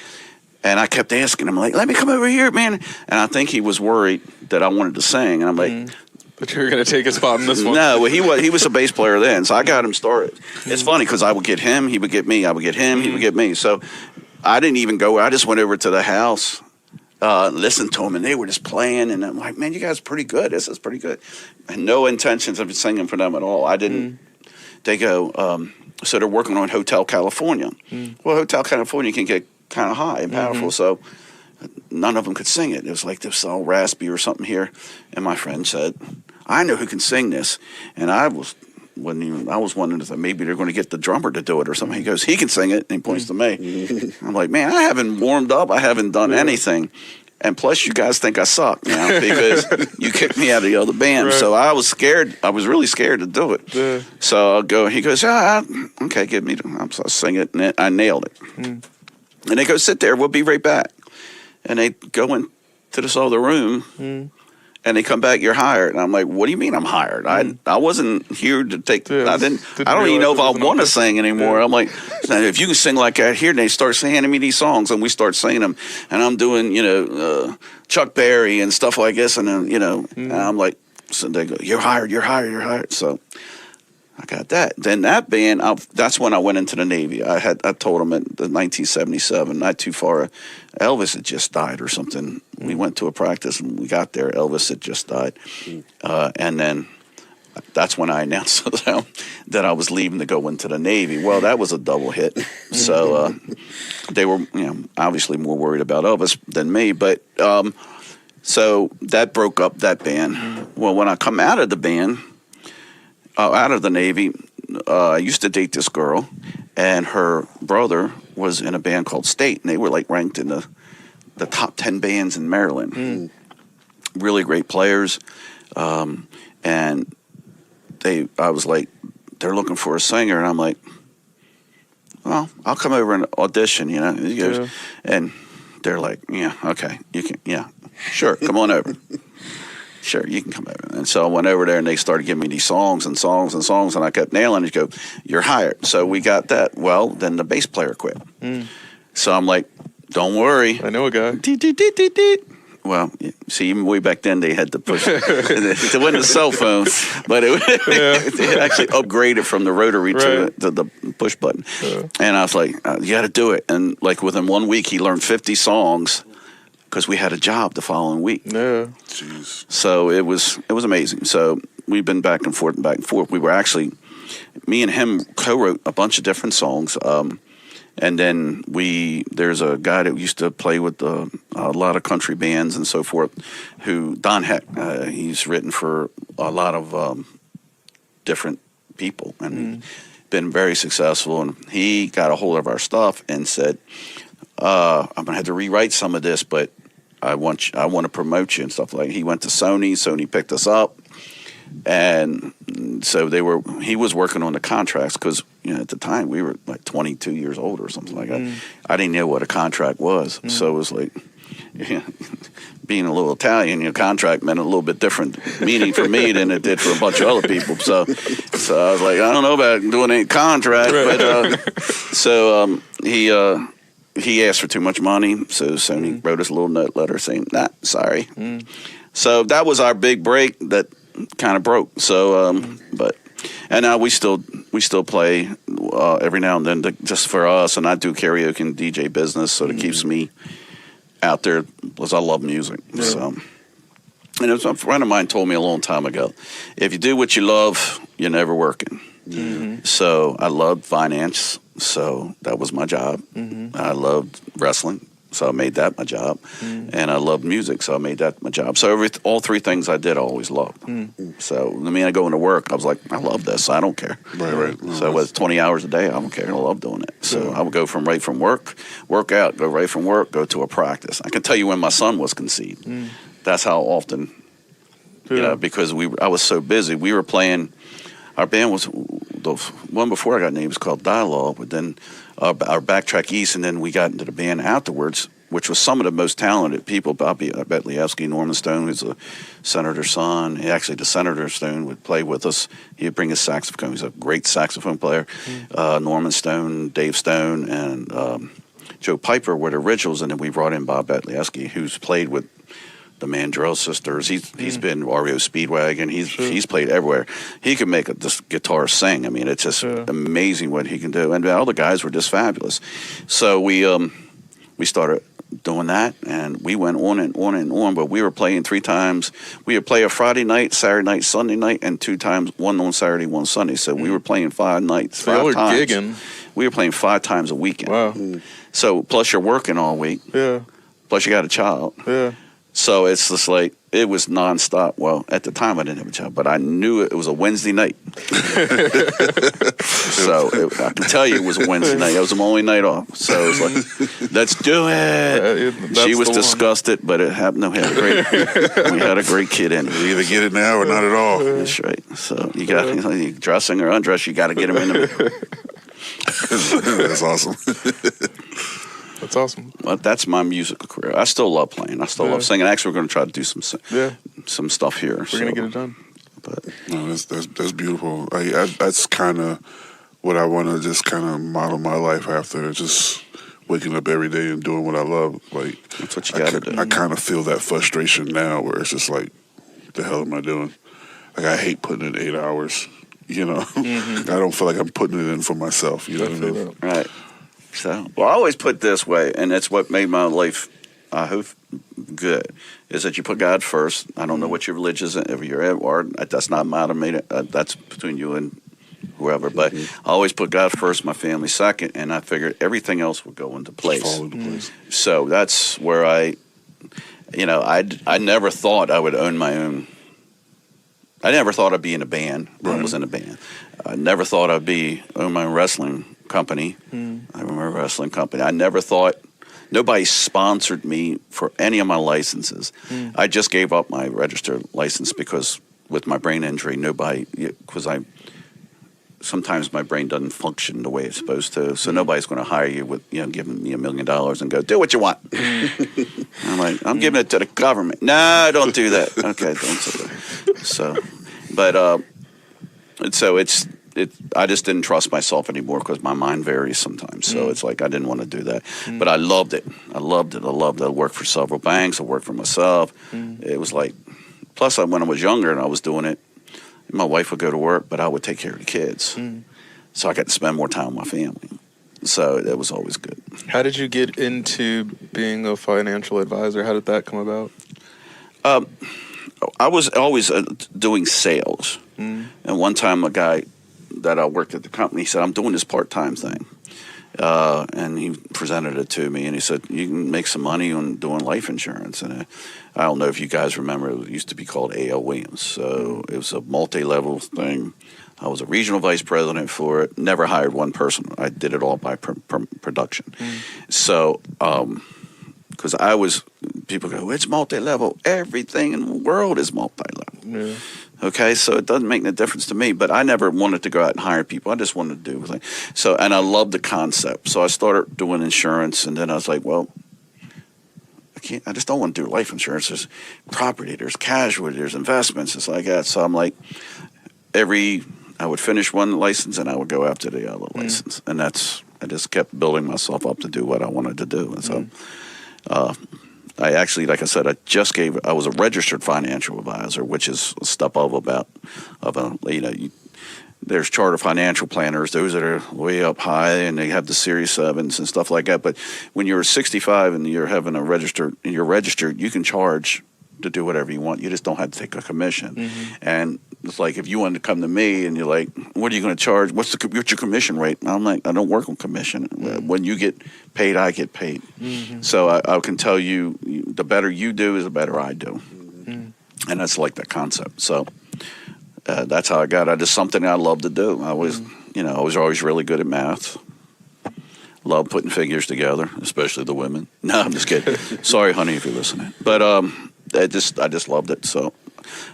B: And I kept asking him, like, let me come over here, man. And I think he was worried that I wanted to sing. And I'm like,
A: but you're going to take a spot in this one?
B: No, well, he was a bass player then, so I got him started. It's funny because I would get him, he would get me. I would get him, he would get me. So I didn't even go. I just went over to the house, listened to them, and they were just playing. And I'm like, man, you guys are pretty good. This is pretty good. And no intentions of singing for them at all. I didn't. They go, so they're working on Hotel California. Well, Hotel California can get kind of high and powerful, so none of them could sing it. It was like this all raspy or something here. And my friend said, I know who can sing this. And I was wondering if maybe they're going to get the drummer to do it or something. He goes, he can sing it, and he points to me. I'm like, man, I haven't warmed up. I haven't done anything. And plus, you guys think I suck now because you kicked me out of the other band. Right. So I was scared. I was really scared to do it. Yeah. So I'll go. He goes, okay, give me. So I sing it, and I nailed it. And they go, sit there. We'll be right back. And they go into this other room, and they come back. You're hired. And I'm like, what do you mean I'm hired? I wasn't here to take.
A: Yeah,
B: I don't even know if I want to sing anymore. I'm like, if you can sing like that here, and they start handing me these songs, and we start singing them, and I'm doing Chuck Berry and stuff like this, and then and I'm like, so they go, you're hired, you're hired, you're hired. So I got that. Then that band, that's when I went into the Navy. I told them in 1977, not too far. Elvis had just died or something. We went to a practice and we got there. Elvis had just died. And then that's when I announced to them that I was leaving to go into the Navy. Well, that was a double hit. So they were obviously more worried about Elvis than me. But so that broke up that band. Well, when I come out of the band, out of the Navy, I used to date this girl, and her brother was in a band called State, and they were like ranked in the top 10 bands in Maryland. Really great players, and I was like, they're looking for a singer, and I'm like, well, I'll come over and audition, He goes, and they're like, yeah, okay, you can, sure, come on over. Sure, you can come over. And so I went over there, and they started giving me these songs, and I kept nailing it. Go, you're hired. So we got that. Well, then the bass player quit. So I'm like, don't worry.
A: I know a guy.
B: Well, see, even way back then, they had to push. It wasn't a cell phone, but they actually upgraded from the rotary to the push button. And I was like, you got to do it. And like within 1 week, he learned 50 songs. Because we had a job the following week. Yeah. Jeez. So it was amazing. So we've been back and forth. We were actually, me and him co-wrote a bunch of different songs. And then there's a guy that used to play with a lot of country bands and so forth, Don Heck, he's written for a lot of different people and been very successful. And he got a hold of our stuff and said, I'm going to have to rewrite some of this, but I want to promote you and stuff like that. He went to Sony. Sony picked us up. And so he was working on the contracts because, at the time we were like 22 years old or something like that. I didn't know what a contract was. So it was like, being a little Italian, contract meant a little bit different meaning for me than it did for a bunch of other people. So I was like, I don't know about doing any contract. But so he he asked for too much money, so Sony wrote us a little note letter saying, "Nah, sorry." So that was our big break that kind of broke. So, but and now we still play every now and then just for us, and I do karaoke and DJ business, so it keeps me out there because I love music. Yeah. So, and it was a friend of mine told me a long time ago, if you do what you love, you're never working. So I loved finance, so that was my job. I loved wrestling, so I made that my job. And I loved music, so I made that my job. So all three things I did I always loved. So the minute I go into work, I was like, I love this, I don't care.
C: Right. No,
B: so with 20 hours a day, I don't care, I love doing it. So I would go right from work out, go right from work, go to a practice. I can tell you when my son was conceived. That's how often, because I was so busy. We were playing. Our band was the one before I got named was called Dialogue, but then our Backtrack East, and then we got into the band afterwards, which was some of the most talented people. Bobby Betlievsky, Norman Stone, who's a senator's son. Actually, the Senator Stone would play with us. He'd bring his saxophone. He's a great saxophone player. Norman Stone, Dave Stone, and Joe Piper were the originals, and then we brought in Bob Betlievsky, who's played with the Mandrell sisters. He's been REO Speedwagon. He's played everywhere. He can make this guitar sing. I mean, it's just amazing what he can do. And all the guys were just fabulous. So we started doing that, and we went on and on and on. But we were playing 3 times. We would play a Friday night, Saturday night, Sunday night, and 2 times, one on Saturday, one Sunday. So we were playing 5 nights,
A: so
B: 5 times.
A: Gigging.
B: We were playing 5 times a weekend.
A: Wow.
B: So plus you're working all week. Yeah. Plus you got a child. Yeah. So it's just like, it was nonstop. Well, at the time I didn't have a job, but I knew it was a Wednesday night. So I can tell you it was a Wednesday night. It was my only night off. So it was like, let's do it. She was disgusted, but it happened. No, we had a great kid in.
C: You either get it now or not at all.
B: That's right. So you got dressing or undressed, you got to get him in the
C: That's awesome.
A: That's awesome.
B: Well, that's my musical career. I still love playing. I still love singing. Actually, we're going to try to do some stuff here.
A: We're going to get it done.
B: But
C: no, that's beautiful. That's kind of what I want to just kind of model my life after. Just waking up every day and doing what I love. Like
B: that's what you got to do.
C: I kind of feel that frustration now, where it's just like, what the hell am I doing? Like I hate putting in 8 hours. You know, I don't feel like I'm putting it in for myself. You know what I mean?
B: Right. So, well, I always put it this way, and that's what made my life, I hope, good, is that you put God first. I don't know what your religion is, if you're at, or that's not mine. That's between you and whoever. But I always put God first, my family second, and I figured everything else would go into place.
C: Fall into place.
B: So that's where I never thought I would own my own. I never thought I'd be in a band when I was in a band. I never thought I'd own my own wrestling company. I remember a wrestling company. I never thought, nobody sponsored me for any of my licenses. I just gave up my registered license because with my brain injury, sometimes my brain doesn't function the way it's supposed to. So nobody's going to hire you with, giving me $1 million and go, do what you want. I'm like, I'm giving it to the government. No, don't do that. Okay, don't do that. So, but, I just didn't trust myself anymore because my mind varies sometimes. So it's like I didn't want to do that. But I loved it. I loved it. I worked for several banks. I worked for myself. It was like, plus when I was younger and I was doing it, my wife would go to work, but I would take care of the kids. So I got to spend more time with my family. So that was always good.
A: How did you get into being a financial advisor? How did that come about?
B: I was always doing sales. And one time a guy that I worked at the company said, I'm doing this part-time thing. And he presented it to me, and he said, you can make some money on doing life insurance. And I don't know if you guys remember, it used to be called A.L. Williams. So it was a multi-level thing. I was a regional vice president for it, never hired one person. I did it all by production. So, because people go, it's multi-level. Everything in the world is multi-level. Yeah. Okay, so it doesn't make no difference to me, but I never wanted to go out and hire people. I just wanted to do things. So, and I loved the concept. So I started doing insurance, and then I was like, well, I just don't want to do life insurance. There's property, there's casualty, there's investments. It's like that. So I'm like, I would finish one license, and I would go after the other license. And that's I just kept building myself up to do what I wanted to do. And so I actually, like I said, I was a registered financial advisor, which is a step there's charter financial planners, those that are way up high, and they have the Series 7s and stuff like that. But when you're 65 and you're registered, you can charge to do whatever you want. You just don't have to take a commission. And it's like if you wanted to come to me and you're like, what are you going to charge? What's your commission rate? And I'm like, I don't work on commission. When you get paid, I get paid. So I can tell you, the better you do is the better I do. And that's like that concept. So that's how I got it. It's something I love to do. I was always really good at math. Love putting figures together, especially the women. No, I'm just kidding. Sorry, honey, if you're listening. But I just loved it. So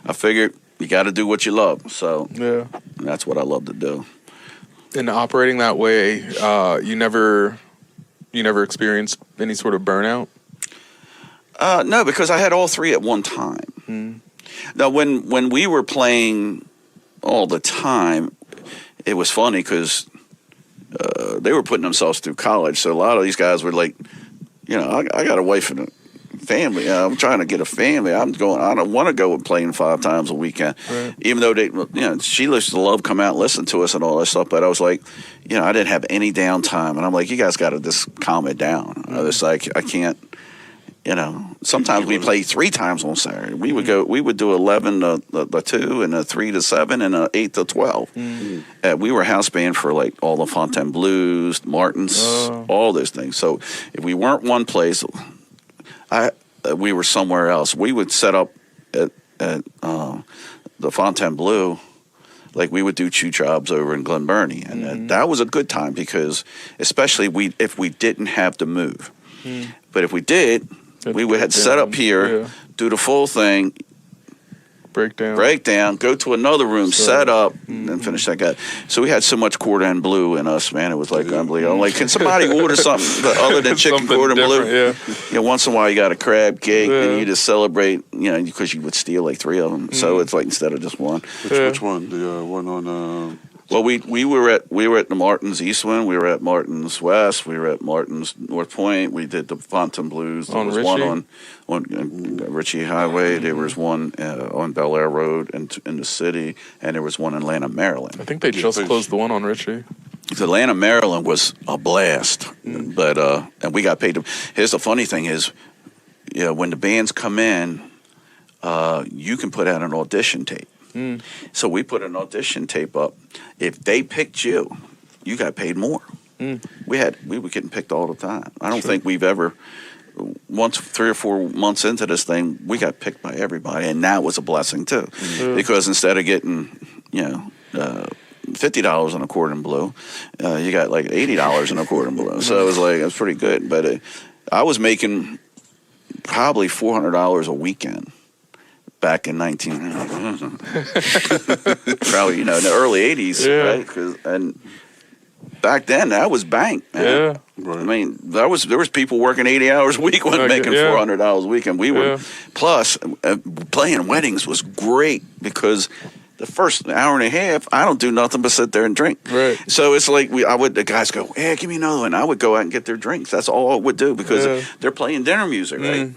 B: I figured you got to do what you love. So that's what I love to do.
A: And operating that way, you never experienced any sort of burnout?
B: No, because I had all three at one time. Now, when we were playing all the time, it was funny because they were putting themselves through college. So a lot of these guys were like, I got a wife and a family. I'm trying to get a family. I don't want to go and playing 5 times a weekend. Right. Even though she used to love come out and listen to us and all that stuff. But I was like, I didn't have any downtime. And I'm like, you guys got to just calm it down. I was like, I can't. Sometimes we play 3 times on Saturday. We would do 11 to 2 and a 3 to 7 and a 8 to 12. We were house band for like all the Fontaine Blues, Martins, all those things. So if we weren't one place, we were somewhere else. We would set up at the Fontaine Blue. Like we would do chew jobs over in Glen Burnie, and that was a good time because especially if we didn't have to move. But if we did, we would have set up here, do the full thing, break down, go to another room, set up, and finish that guy. So we had so much cordon bleu in us, man. It was like unbelievable. I'm like, can somebody order something other than chicken cordon bleu? Yeah. Once in a while you got a crab cake, and you just celebrate, because you would steal like 3 of them. So it's like instead of just one.
C: Which one? The one on.
B: Well, we were at the Martins East one. We were at Martins West. We were at Martins North Point. We did the Fontaine Blues. There was one on Ritchie Highway. There was one on Bel Air Road in the city, and there was one in Atlanta, Maryland.
A: I think they just closed the one on Ritchie.
B: Atlanta, Maryland was a blast, but and we got paid. Here's the funny thing is, when the bands come in, you can put out an audition tape. So we put an audition tape up. If they picked you, you got paid more. We were getting picked all the time. I don't think we've ever, once 3 or 4 months into this thing, we got picked by everybody, and that was a blessing too, because instead of getting $50 on a cordon bleu, you got like $80 on a cordon bleu. So it was pretty good. But I was making probably $400 a weekend. Back in probably in the early '80s, right? And back then that was bank, man. Right. I mean, there was people working 80 hours a week when making $400 a week, and we were plus playing weddings was great because the first hour and a half I don't do nothing but sit there and drink. Right. So it's like the guys go, "Yeah, give me another one." I would go out and get their drinks. That's all I would do because they're playing dinner music, right?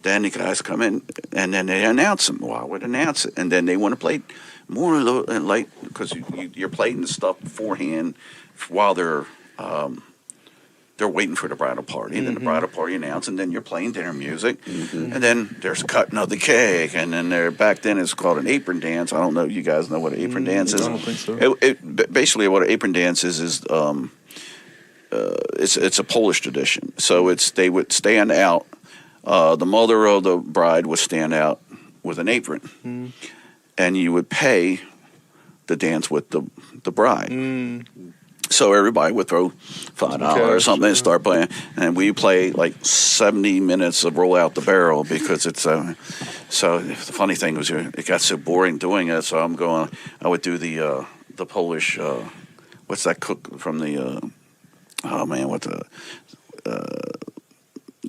B: Then the guys come in, and then they announce them. Well, I would announce it, and then they want to play more like because you're playing the stuff beforehand while they're waiting for the bridal party, and then the bridal party announce, and then you're playing dinner music, and then there's cutting of the cake, and then back then it's called an apron dance. I don't know if you guys know what an apron dance is. I don't think so. Basically what an apron dance is it's a Polish tradition. So they would stand out. The mother of the bride would stand out with an apron, and you would pay to dance with the bride. So everybody would throw $5 or something and start playing, and we play like 70 minutes of Roll Out the Barrel because it's so the funny thing was it got so boring doing it. So I would do the Polish what's that cook from the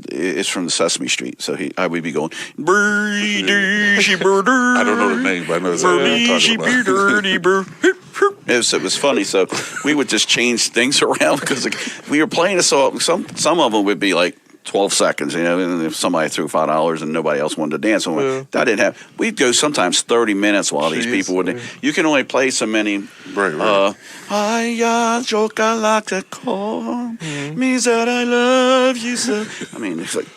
B: it's from the Sesame Street, so I would be going. I don't
C: know the name, but I know exactly what I'm talking about.
B: It was funny. So we would just change things around because we were playing a song. Some of them would be like 12 seconds, and if somebody threw $5 and nobody else wanted to dance, that didn't happen. We'd go sometimes 30 minutes while these people would. You can only play so many.
C: Right.
B: Means that I love you so. I mean, it's like.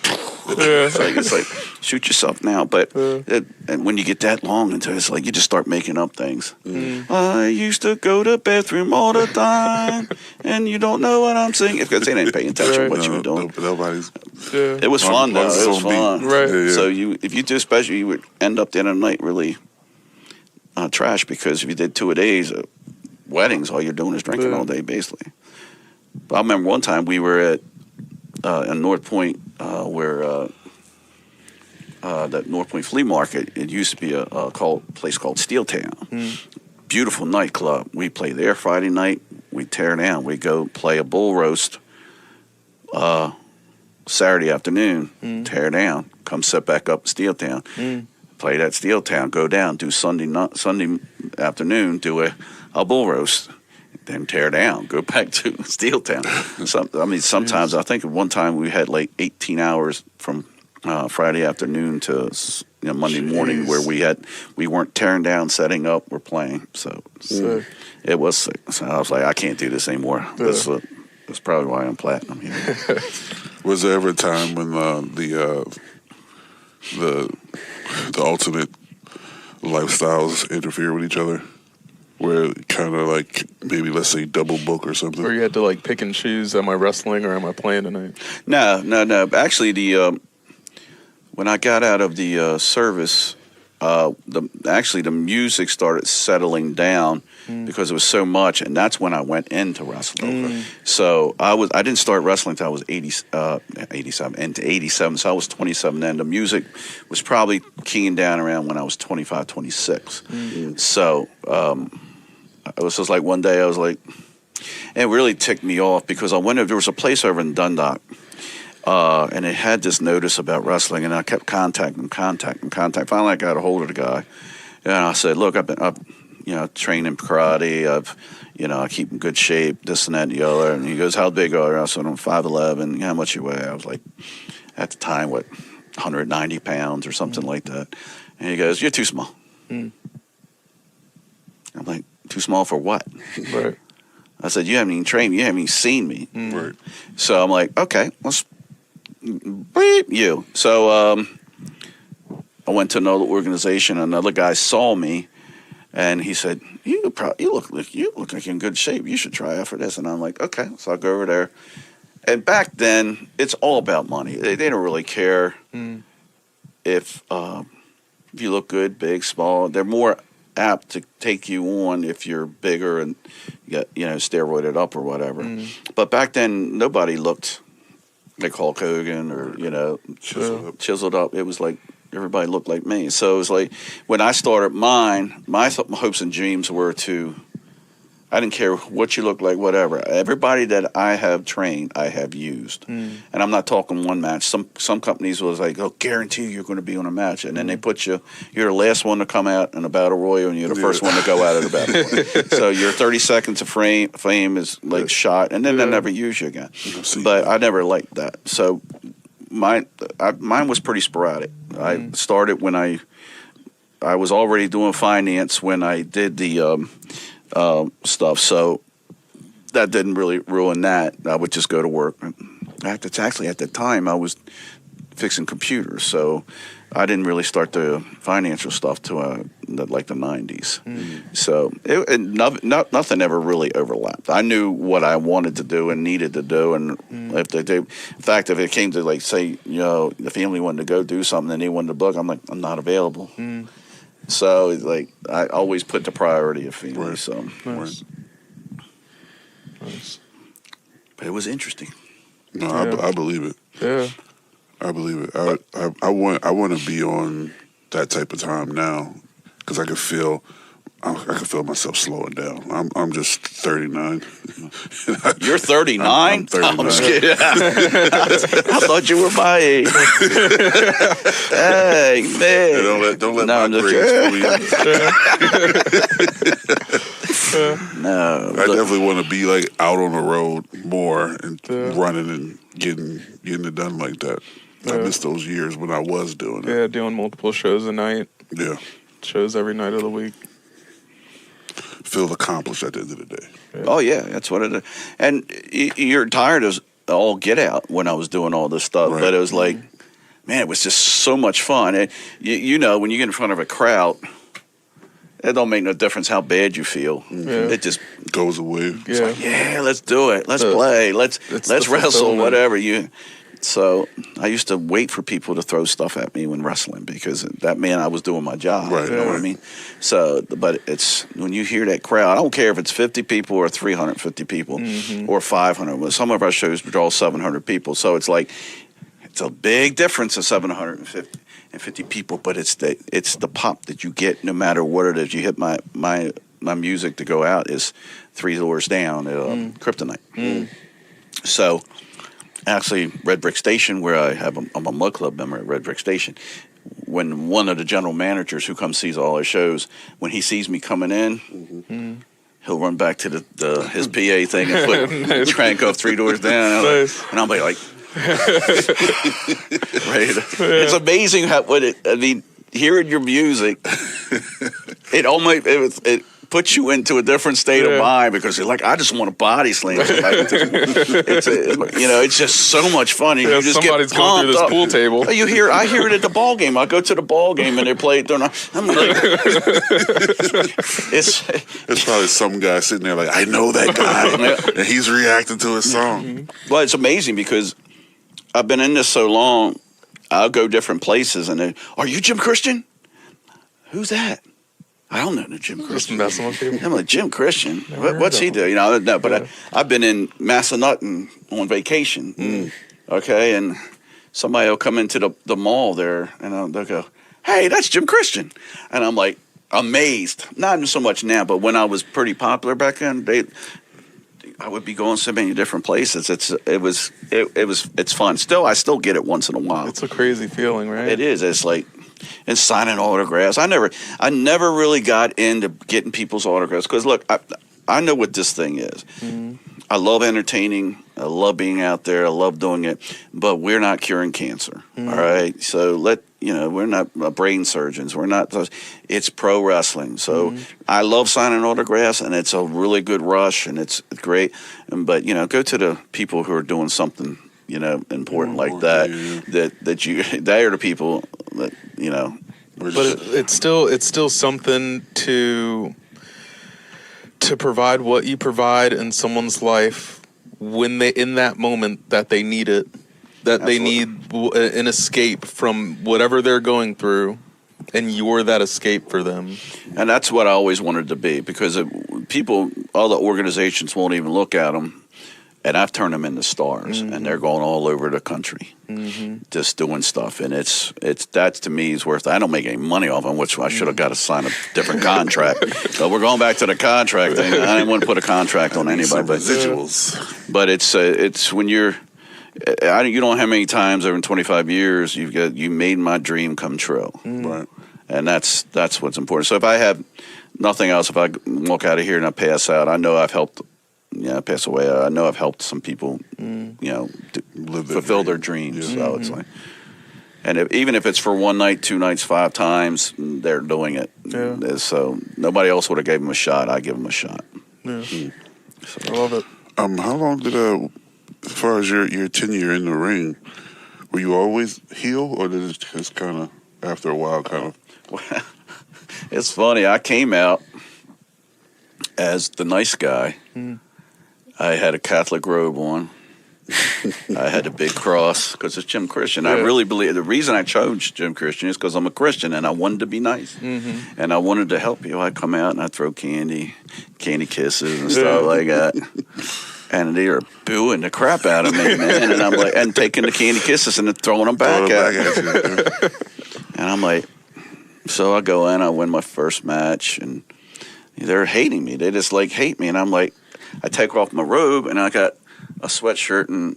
B: It's like shoot yourself now, but and when you get that long into it, it's like you just start making up things. I used to go to the bathroom all the time, and you don't know what I'm singing because they didn't pay attention to what you were doing.
C: Nobody's.
B: It was fun though. It was fun.
A: Right.
C: Yeah.
B: So if you do special, you would end up the end of the night really trash because if you did 2 a days, weddings, all you're doing is drinking all day basically. But I remember one time we were at in North Point where that North Point Flea Market. It used to be a place called Steel Town. Beautiful nightclub. We play there Friday night. We tear down. We go play a bull roast Saturday afternoon. Tear down. Come sit back up at Steel Town. Play that Steel Town. Go down. Do Sunday afternoon. Do a bull roast. Then tear down, go back to Steel Town. Sometimes I think at one time we had like 18 hours from Friday afternoon to Monday morning where we weren't tearing down, setting up, we're playing. So it was sick. So I was like, I can't do this anymore. That's probably why I'm platinum here.
C: Was there ever a time when the ultimate lifestyles interfere with each other? Where kind of like maybe let's say double book or something.
A: Or you had to like pick and choose: am I wrestling or am I playing tonight?
B: No. Actually, when I got out of the service, the music started settling down because it was so much, and that's when I went into wrestling. So I didn't start wrestling until I was 87, into 87. So I was 27 then. The music was probably keying down around when I was 25, 26. So. It was just like one day I was like, it really ticked me off because there was a place over in Dundalk, and it had this notice about wrestling, and I kept contacting. Finally, I got a hold of the guy, and I said, "Look, I've training karate. I keep in good shape, this and that and the other." And he goes, "How big are you?" I said, "I'm 5'11". How much you weigh? I was like, at the time, 190 pounds or something like that. And he goes, "You're too small." I'm like, too small for what?
A: Right.
B: I said, you haven't even trained me. You haven't even seen me.
C: Right.
B: So I'm like, okay, let's beep you. So I went to another organization. Another guy saw me, and he said, you look like you're in good shape. You should try out for this. And I'm like, okay. So I go over there. And back then, it's all about money. They don't really care if you look good, big, small. They're more apt to take you on if you're bigger and get steroided up or whatever. But back then nobody looked like Hulk Hogan or chiseled up. It was like everybody looked like me. So it was like when I started mine, my hopes and dreams were I didn't care what you look like, whatever. Everybody that I have trained, I have used. And I'm not talking one match. Some companies was like, oh, guarantee you're going to be on a match. And then they put you're the last one to come out in a battle royal, and you're the first one to go out of the battle royal. So your 30 seconds of fame is like shot, and then they never use you again. But I never liked that. So mine was pretty sporadic. I started when I was already doing finance when I did the stuff, so that didn't really ruin that. I would just go to work. Actually, at the time, I was fixing computers, so I didn't really start the financial stuff till like the 90s. So nothing ever really overlapped. I knew what I wanted to do and needed to do, and if it came to like say the family wanted to go do something and they wanted to book, I'm like, I'm not available. So like I always put the priority of family.
C: Right.
B: So,
A: Nice.
B: but it was interesting.
C: No, I believe it.
A: Yeah.
C: I believe it. I want to be on that type of time now because I can feel myself slowing down. I'm just 39.
B: You're 39?
C: I'm 39.
B: I'm just kidding. I thought you were my age. Hey, man.
C: Don't let
B: No,
C: my
B: I'm just
C: grades fool you.
B: No.
C: I definitely want to be like out on the road more and running and getting it done like that. I miss those years when I was doing it.
A: Yeah, doing multiple shows a night.
C: Yeah.
A: Shows every night of the week.
C: Feel accomplished at the end of the day.
A: Yeah.
B: Oh, yeah, that's what it is. And you're tired as all get out when I was doing all this stuff.
C: Right.
B: But it was like, man, it was just so much fun. And you know, when you get in front of a crowd, it don't make no difference how bad you feel.
A: Yeah.
B: It just
C: Goes away.
A: Yeah.
B: like, yeah, let's do it. Let's play. Let's wrestle,
A: fulfillment.
B: whatever you. So I used to wait for people to throw stuff at me when wrestling because that meant I was doing my job.
C: Right,
B: You know what I
C: right.
B: mean? So, but it's when you hear that crowd, I don't care if it's 50 people or 350 people or 500. Well, some of our shows draw 700 people. So it's like, it's a big difference of 750 people, but it's the pop that you get no matter what it is. You hit my music to go out is 3 doors down at Kryptonite. So actually, Red Brick Station, where I'm a Mud Club member at Red Brick Station. When one of the general managers who comes sees all our shows, when he sees me coming in, he'll run back to his PA thing and crank off 3 doors down, and I'll be like, right. It's amazing hearing your music, it puts you into a different state of mind because you're like, I just want to body slam somebody. It's just so much fun. And you just
A: somebody's
B: get
A: going through this
B: pumped up.
A: pool table.
B: I hear it at the ball game. I go to the ball game and they play it. I'm like,
C: There's probably some guy sitting there like, I know that guy, and he's reacting to his song.
B: well, it's amazing because I've been in this so long. I'll go different places and they, are you Jim Christian? Who's that? I don't know the Jim
A: Just
B: Christian.
A: messing with people.
B: I'm like, Jim Christian?
A: Never
B: What's
A: heard
B: he
A: of
B: do? No, but I've been in Massanutten on vacation. Okay, and somebody will come into the mall there and they'll go, hey, that's Jim Christian. And I'm like, amazed. Not so much now, but when I was pretty popular back then, I would be going so many different places. It's fun. I still get it once in a while.
A: It's a crazy feeling, right?
B: It is. It's like, and signing autographs. I never really got into getting people's autographs because look, I know what this thing is. I love entertaining. I love being out there. I love doing it. But we're not curing cancer. All right. So we're not brain surgeons. We're not. It's pro wrestling. So I love signing autographs, and it's a really good rush, and it's great. But go to the people who are doing something important like that. They are the people that
A: But it's still something to provide what you provide in someone's life when they in that moment that they need it, that
B: Absolutely.
A: they need an escape from whatever they're going through, and you're that escape for them.
B: And that's what I always wanted to be because all the organizations won't even look at them. And I've turned them into stars, and they're going all over the country, just doing stuff. And it's that to me is worth. I don't make any money off them, which I should have got to sign a different contract. So we're going back to the contract thing. I didn't want to put a contract on anybody,
C: Some
B: but
C: residuals.
B: But it's when you don't know how many times over 25 years you made my dream come true,
C: Right.
B: and that's what's important. So if I have nothing else, if I walk out of here and I pass out, I know I've helped. Pass away. I know I've helped some people, fulfill their dreams. So it's like, and even if it's for one night, 2 nights, 5 times, they're doing it.
A: Yeah.
B: So nobody else would have gave them a shot. I give them a shot.
A: Yeah. I love it.
C: How long did as far as your tenure in the ring, were you always heel, or did it just kind of after a while kind of?
B: It's funny. I came out as the nice guy. I had a Catholic robe on. I had a big cross because it's Jim Christian. I really believe the reason I chose Jim Christian is because I'm a Christian and I wanted to be nice. And I wanted to help you. I'd come out and I'd throw candy kisses and stuff like that. And they were booing the crap out of me, man. And I'm like, and taking the candy kisses and then throwing them back at me. And I'm like, so I go in, I win my first match, and they're hating me. They just hate me. And I'm like, I take off my robe and I got a sweatshirt and,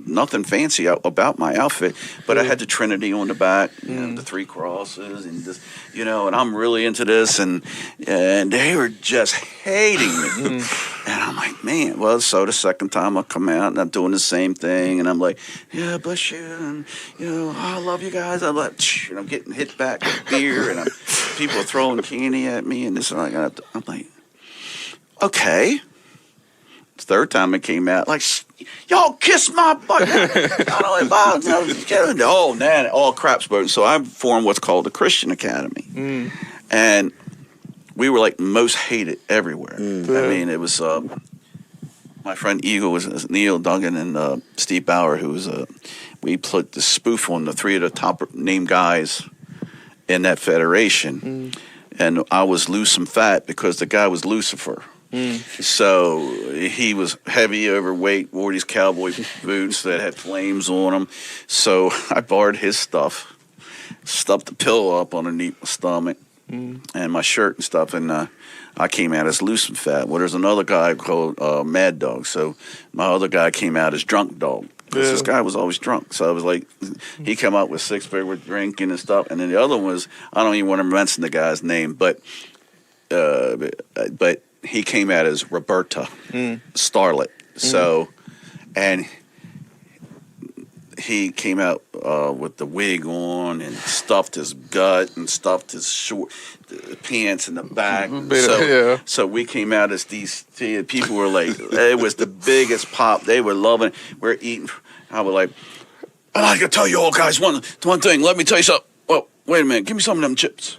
B: nothing fancy about my outfit, but I had the Trinity on the back, and the 3 crosses, and just, and I'm really into this, and they were just hating me, and I'm like, man. Well, so the second time I come out, and I'm doing the same thing, and I'm like, yeah, bless you, and I love you guys. I love, and I'm getting hit back with beer, and people are throwing candy at me, and this, and I'm like, okay. The third time it came out, like, y'all kiss my butt. All crap spoken. So I formed what's called the Christian Academy. And we were like most hated everywhere. I mean, it was my friend Eagle was Neil Duggan and Steve Bauer, who was we put the spoof on the 3 of the top named guys in that federation. And I was loose and fat because the guy was Lucifer. So he was heavy, overweight, wore these cowboy boots that had flames on them. So I borrowed his stuff, stuffed the pillow up underneath my stomach and my shirt and stuff, and I came out as loose and fat. Well, there's another guy called Mad Dog. So my other guy came out as Drunk Dog. Because this guy was always drunk. So I was like, he came out with 6-pack with drinking and stuff. And then the other one was, I don't even want to mention the guy's name, but he came out as Roberta, Starlet. So, and he came out with the wig on and stuffed his gut and stuffed his short pants in the back. So we came out as these people were like, it was the biggest pop. They were loving it. We're eating. I was like, I gotta tell you all guys one thing. Let me tell you something. Well, wait a minute. Give me some of them chips.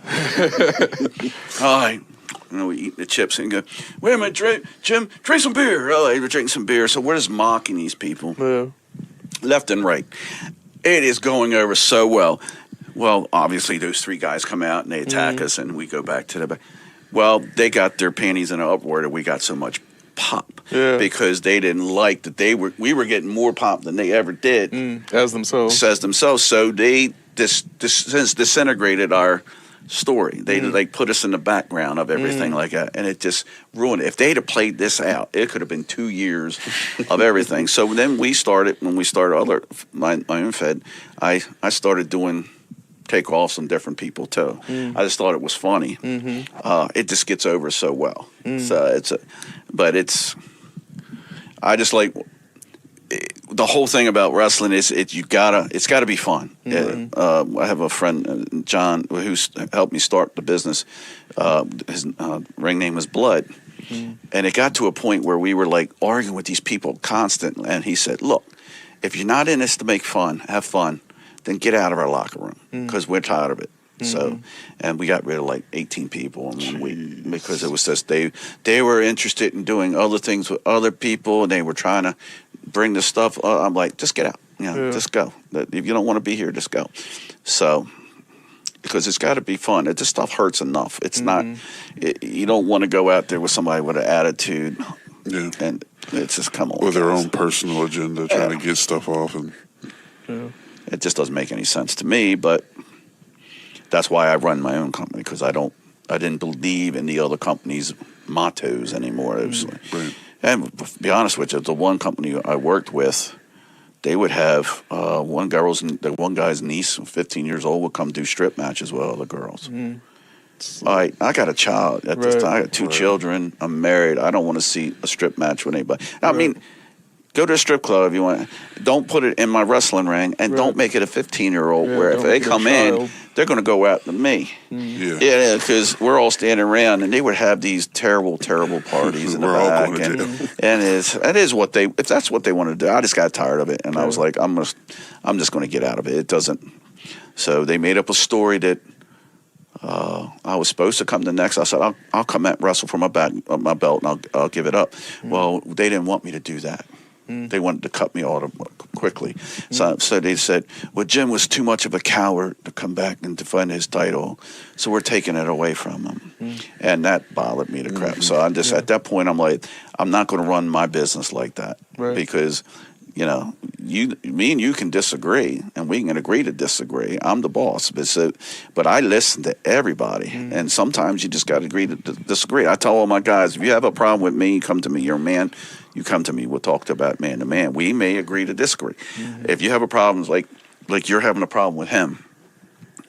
B: All right. We eat the chips and go, wait a minute, Jim, drink some beer. Oh, we're drinking some beer. So we're just mocking these people left and right. It is going over so well. Well, obviously, those 3 guys come out and they attack us, and we go back to the back. Well, they got their panties in an uproar that we got so much pop because they didn't like that we were getting more pop than they ever did
A: as themselves.
B: So they disintegrated our story. They put us in the background of everything like that, and it just ruined it. If they'd have played this out, it could have been 2 years of everything. So then when we started my own Fed, I started doing takeoffs on different people too. I just thought it was funny. It just gets over so well. So I just like the whole thing about wrestling is it's gotta be fun. I have a friend, John, who's helped me start the business. His ring name was Blood, and it got to a point where we were like arguing with these people constantly. And he said, "Look, if you're not in this to make fun, have fun, then get out of our locker room because we're tired of it." So, and we got rid of like 18 people, and because it was just they were interested in doing other things with other people, and they were trying to bring this stuff. I'm like, just get out, just go. If you don't want to be here, just go. So, because it's got to be fun. This stuff hurts enough. It's not. You don't want to go out there with somebody with an attitude, and it's just come on
C: with their own personal agenda, trying to get stuff off, and
B: it just doesn't make any sense to me. But that's why I run my own company, because I didn't believe in the other companies' mottos anymore. It was and to be honest with you, the one company I worked with, they would have one guy's niece, 15 years old, would come do strip matches with other girls. I got a child at this time. I got 2 children. I'm married. I don't want to see a strip match with anybody. I mean, go to a strip club if you want. Don't put it in my wrestling ring, and don't make it a 15-year-old where if they come in, they're going to go after me. Because we're all standing around, and they would have these terrible, terrible parties in the back. And it is what if that's what they want to do. I just got tired of it, and I was like, I'm just going to get out of it. It doesn't. So they made up a story that I was supposed to come the next. I said, I'll come at wrestle for my belt, and I'll give it up. Well, they didn't want me to do that. They wanted to cut me off quickly. So they said, well, Jim was too much of a coward to come back and defend his title, so we're taking it away from him. And that bothered me to crap. So I'm just, at that point, I'm like, I'm not going to run my business like that. Because, me and you can disagree, and we can agree to disagree. I'm the boss. But I listen to everybody. And sometimes you just got to agree to disagree. I tell all my guys, if you have a problem with me, come to me. You're a man. you come to me. We'll talk about man to man. We may agree to disagree. If you have a problem, like you're having a problem with him,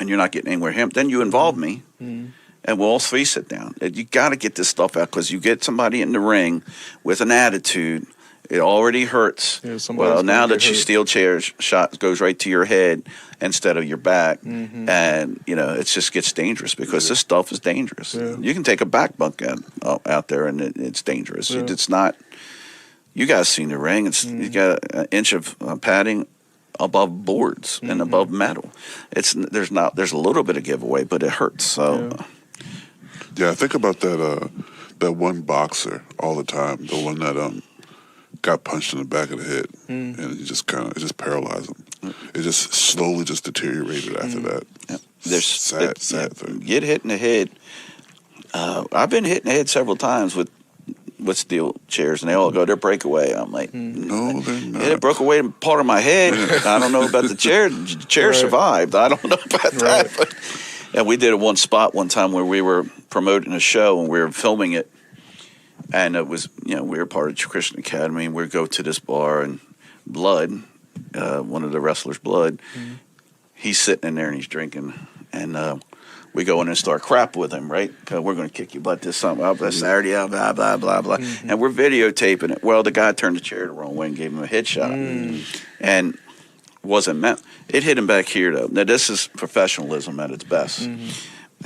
B: and you're not getting anywhere with him, then you involve me, and we'll all three sit down. And you got to get this stuff out, because you get somebody in the ring with an attitude, it already hurts.
A: Yeah,
B: well, now that
A: hurt.
B: your steel chair shot goes right to your head instead of your back, and it just gets dangerous, because this stuff is dangerous. You can take a back bunk out there, and it's dangerous. It's not. You guys seen the ring? It's you got an inch of padding above boards and above metal. There's a little bit of giveaway, but it hurts. So
C: I think about that one boxer all the time, the one that got punched in the back of the head, and it just paralyzed him. It just slowly just deteriorated after that.
B: There's
C: sad thing.
B: Get hit in the head. I've been hit in the head several times with steel chairs, and they all go, they're breakaway. I'm like,
C: no, they're not.
B: It broke away part of my head. I don't know about the chair. The chair survived. I don't know about that. But, and we did it one spot one time where we were promoting a show, and we were filming it. And it was, we were part of Christian Academy, and we'd go to this bar, and Blood, one of the wrestlers, Blood, he's sitting in there and he's drinking, and we go in and start crap with him, right? Because we're going to kick your butt this Saturday, blah, blah, blah, blah. And we're videotaping it. Well, the guy turned the chair the wrong way and gave him a headshot. And wasn't meant. It hit him back here, though. Now, this is professionalism at its best.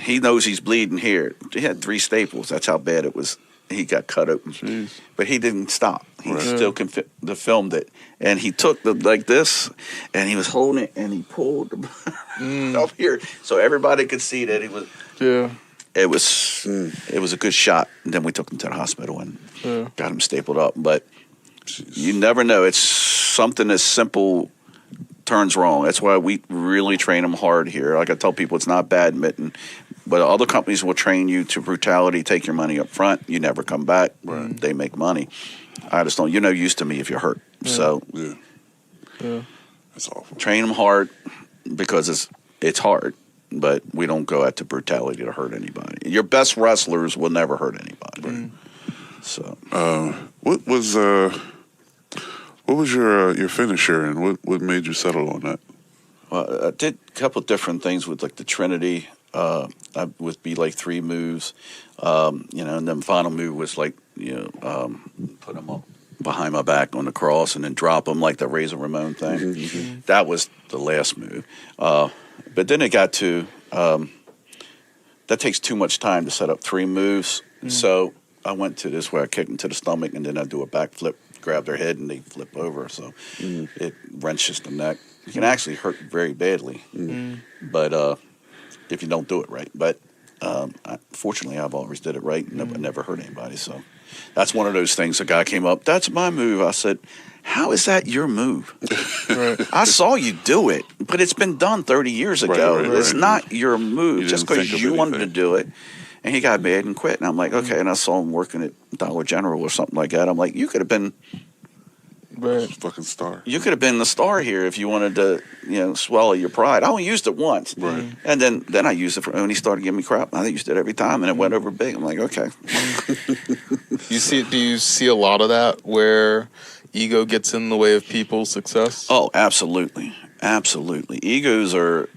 B: He knows he's bleeding here. He had 3 staples. That's how bad it was. He got cut open. But he didn't stop. He still filmed it. And he took like this, and he was holding it, and he pulled up here. So everybody could see that he was... It was a good shot. And then we took him to the hospital and got him stapled up. But you never know. It's something as simple turns wrong. That's why we really train them hard here. Like I tell people, it's not badminton. But other companies will train you to brutality, take your money up front. You never come back. They make money. I just don't. You're no use to me if you're hurt. So
C: that's awful.
B: Train them hard, because it's hard. But we don't go out to brutality to hurt anybody. Your best wrestlers will never hurt anybody. So
C: what was your finisher, and what made you settle on that?
B: Well, I did a couple of different things with like the Trinity. I would be like 3 moves, and then the final move was like, put them up behind my back on the cross and then drop them like the Razor Ramon thing. That was the last move. But then it got to, that takes too much time to set up 3 moves. So I went to this where I kick them to the stomach, and then I do a back flip, grab their head, and they flip over. So it wrenches the neck. You can actually hurt very badly. But if you don't do it right. But fortunately, I've always did it right and never hurt anybody. So that's one of those things. A guy came up, that's my move. I said, how is that your move? I saw you do it, but it's been done 30 years ago. It's not your move just because you wanted to do it. And he got mad and quit. And I'm like, okay. And I saw him working at Dollar General or something like that. I'm like, you could have been...
C: fucking star.
B: You could have been the star here if you wanted to, swallow your pride. I only used it once, and then I used it when he started giving me crap. I used it every time, and it went over big. I'm like, okay.
A: Do you see a lot of that where ego gets in the way of people's success?
B: Oh, absolutely, absolutely. Egos are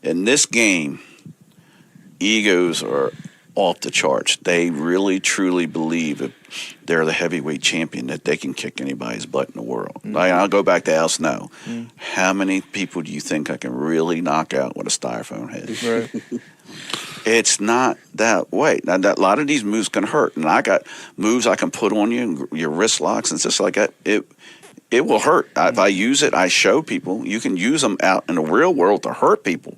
B: in this game. Egos are off the charts. They really, truly believe that they're the heavyweight champion, that they can kick anybody's butt in the world. I'll go back to Al Snow. How many people do you think I can really knock out with a styrofoam head? It's not that way. Now, a lot of these moves can hurt, and I got moves I can put on you, your wrist locks and stuff like that. It will hurt. If I use it, I show people. You can use them out in the real world to hurt people,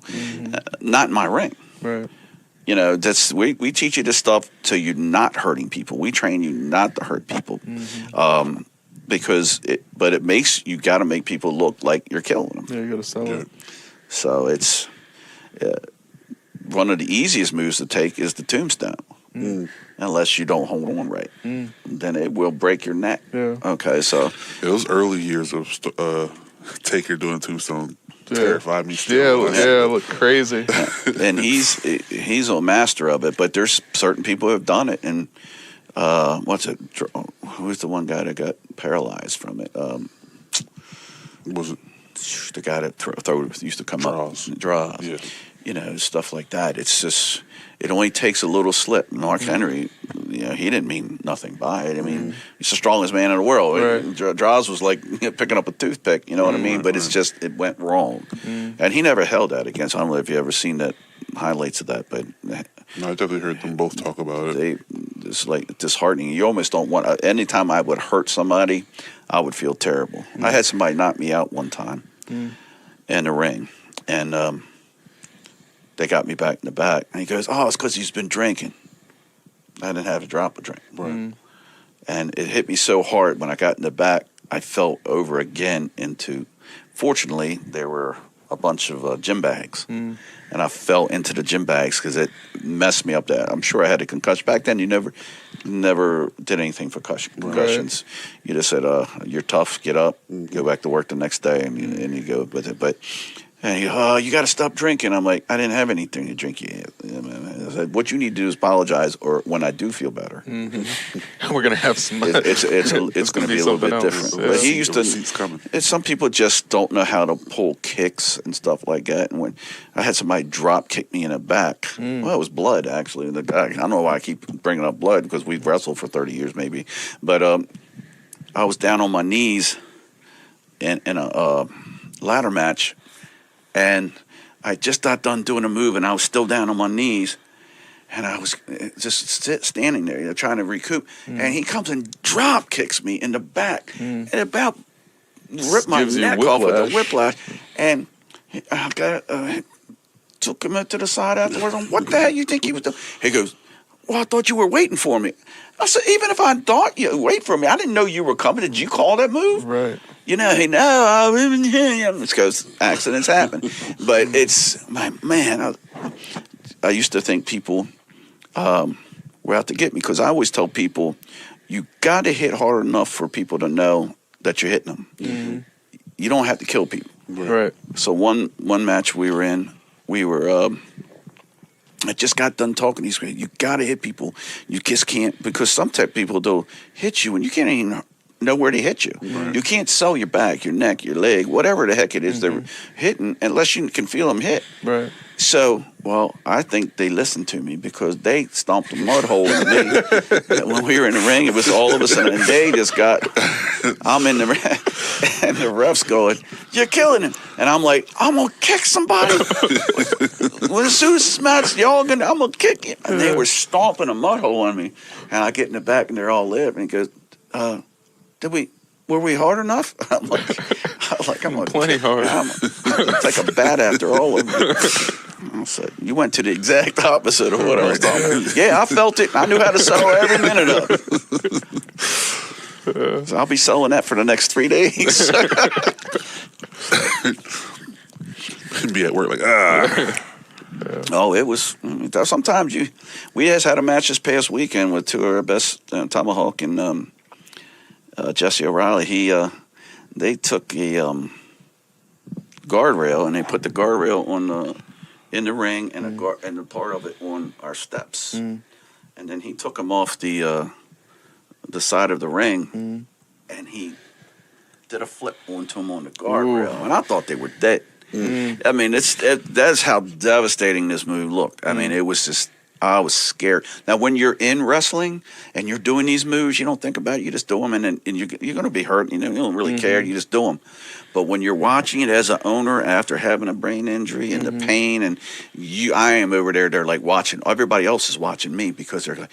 B: not in my ring. That's we teach you this stuff so you're not hurting people. We train you not to hurt people, because it makes you got to make people look like you're killing them.
A: Yeah, you got to sell it.
B: So it's one of the easiest moves to take is the tombstone, unless you don't hold on right. Then it will break your neck. Okay, so
C: those early years of Taker doing tombstone terrified me still.
A: Look crazy.
B: And he's a master of it, but there's certain people who have done it, and what's it? Who's the one guy that got paralyzed from it?
C: Was it
B: The guy that used to come
C: Draws?
B: up. Draws.
C: Yeah.
B: You know, stuff like that. It's just, it only takes a little slip. Mark Henry, you know, he didn't mean nothing by it. I mean, he's the strongest man in the world.
A: Right.
B: Draws was like picking up a toothpick, you know what I mean? But it's just, it went wrong. And he never held that against. I don't know if you ever seen that highlights of that, but
C: No, I definitely heard them both talk about it.
B: it's like disheartening. You almost don't want. Anytime I would hurt somebody, I would feel terrible. I had somebody knock me out one time in the ring, and they got me back in the back. And he goes, "Oh, it's because he's been drinking." I didn't have a drop of drink, and it hit me so hard when I got in the back. I fell over again into. Fortunately, there were a bunch of gym bags. And I fell into the gym bags because it messed me up. There, I'm sure I had a concussion. Back then, you never did anything for concussions. Right. You just said, "You're tough. Get up, go back to work the next day," and you go with it. But and you got to stop drinking. I'm like, I didn't have anything to drink yet. I said, what you need to do is apologize, or when I do feel better,
A: We're gonna have some.
B: it's going to be a little bit different.
A: Yeah.
B: But he used to. Some people just don't know how to pull kicks and stuff like that. And when I had somebody drop kick me in the back, well, it was blood actually. The guy, I don't know why I keep bringing up blood because we've wrestled for 30 years maybe, but I was down on my knees in a ladder match. And I just got done doing a move, and I was still down on my knees, and I was just standing there, trying to recoup. And he comes and drop kicks me in the back, and about ripped my neck off with a whiplash. And I took him to the side afterwards. What the hell you think he was doing? He goes, "Well, I thought you were waiting for me." I said, "Even if I thought you wait for me, I didn't know you were coming. Did you call that move?"
A: Right.
B: You know, hey, no, it's because accidents happen. But it's, man, I used to think people were out to get me because I always tell people, you got to hit hard enough for people to know that you're hitting them. You don't have to kill people.
A: Right.
B: So one match we were in, I just got done talking. He's going, you got to hit people. You just can't, because some type of people, they'll hit you and you can't even know where to hit you. Right. You can't sell your back, your neck, your leg, whatever the heck it is they're hitting, unless you can feel them hit. Right. So, well, I think they listened to me because they stomped a mud hole in me. When we were in the ring, it was all of a sudden, and they just got, I'm in the ring, and the ref's going, "You're killing him." And I'm like, "I'm going to kick somebody." Well, as soon as this match, I'm going to kick you. And they were stomping a mud hole on me. And I get in the back, and they're all lit. And he goes, were we hard enough? I'm like,
A: plenty hard.
B: It's like a bat after all of them. I said, you went to the exact opposite of what I was talking about. Yeah, I felt it. I knew how to sell every minute of it. So I'll be selling that for the next 3 days.
C: Be at work like,
B: Oh, it was. Sometimes we just had a match this past weekend with two of our best, Tomahawk and Jesse O'Reilly. They took a guardrail and they put the guardrail on in the ring and and a part of it on our steps, and then he took them off the side of the ring, and he did a flip onto them on the guardrail, and I thought they were dead. I mean, that's how devastating this move looked. I mean, it was just. I was scared. Now, when you're in wrestling and you're doing these moves, you don't think about it. You just do them, and you're going to be hurt. You don't really care. You just do them. But when you're watching it as an owner after having a brain injury and the pain, and I am over there, they're like watching. Everybody else is watching me because they're like,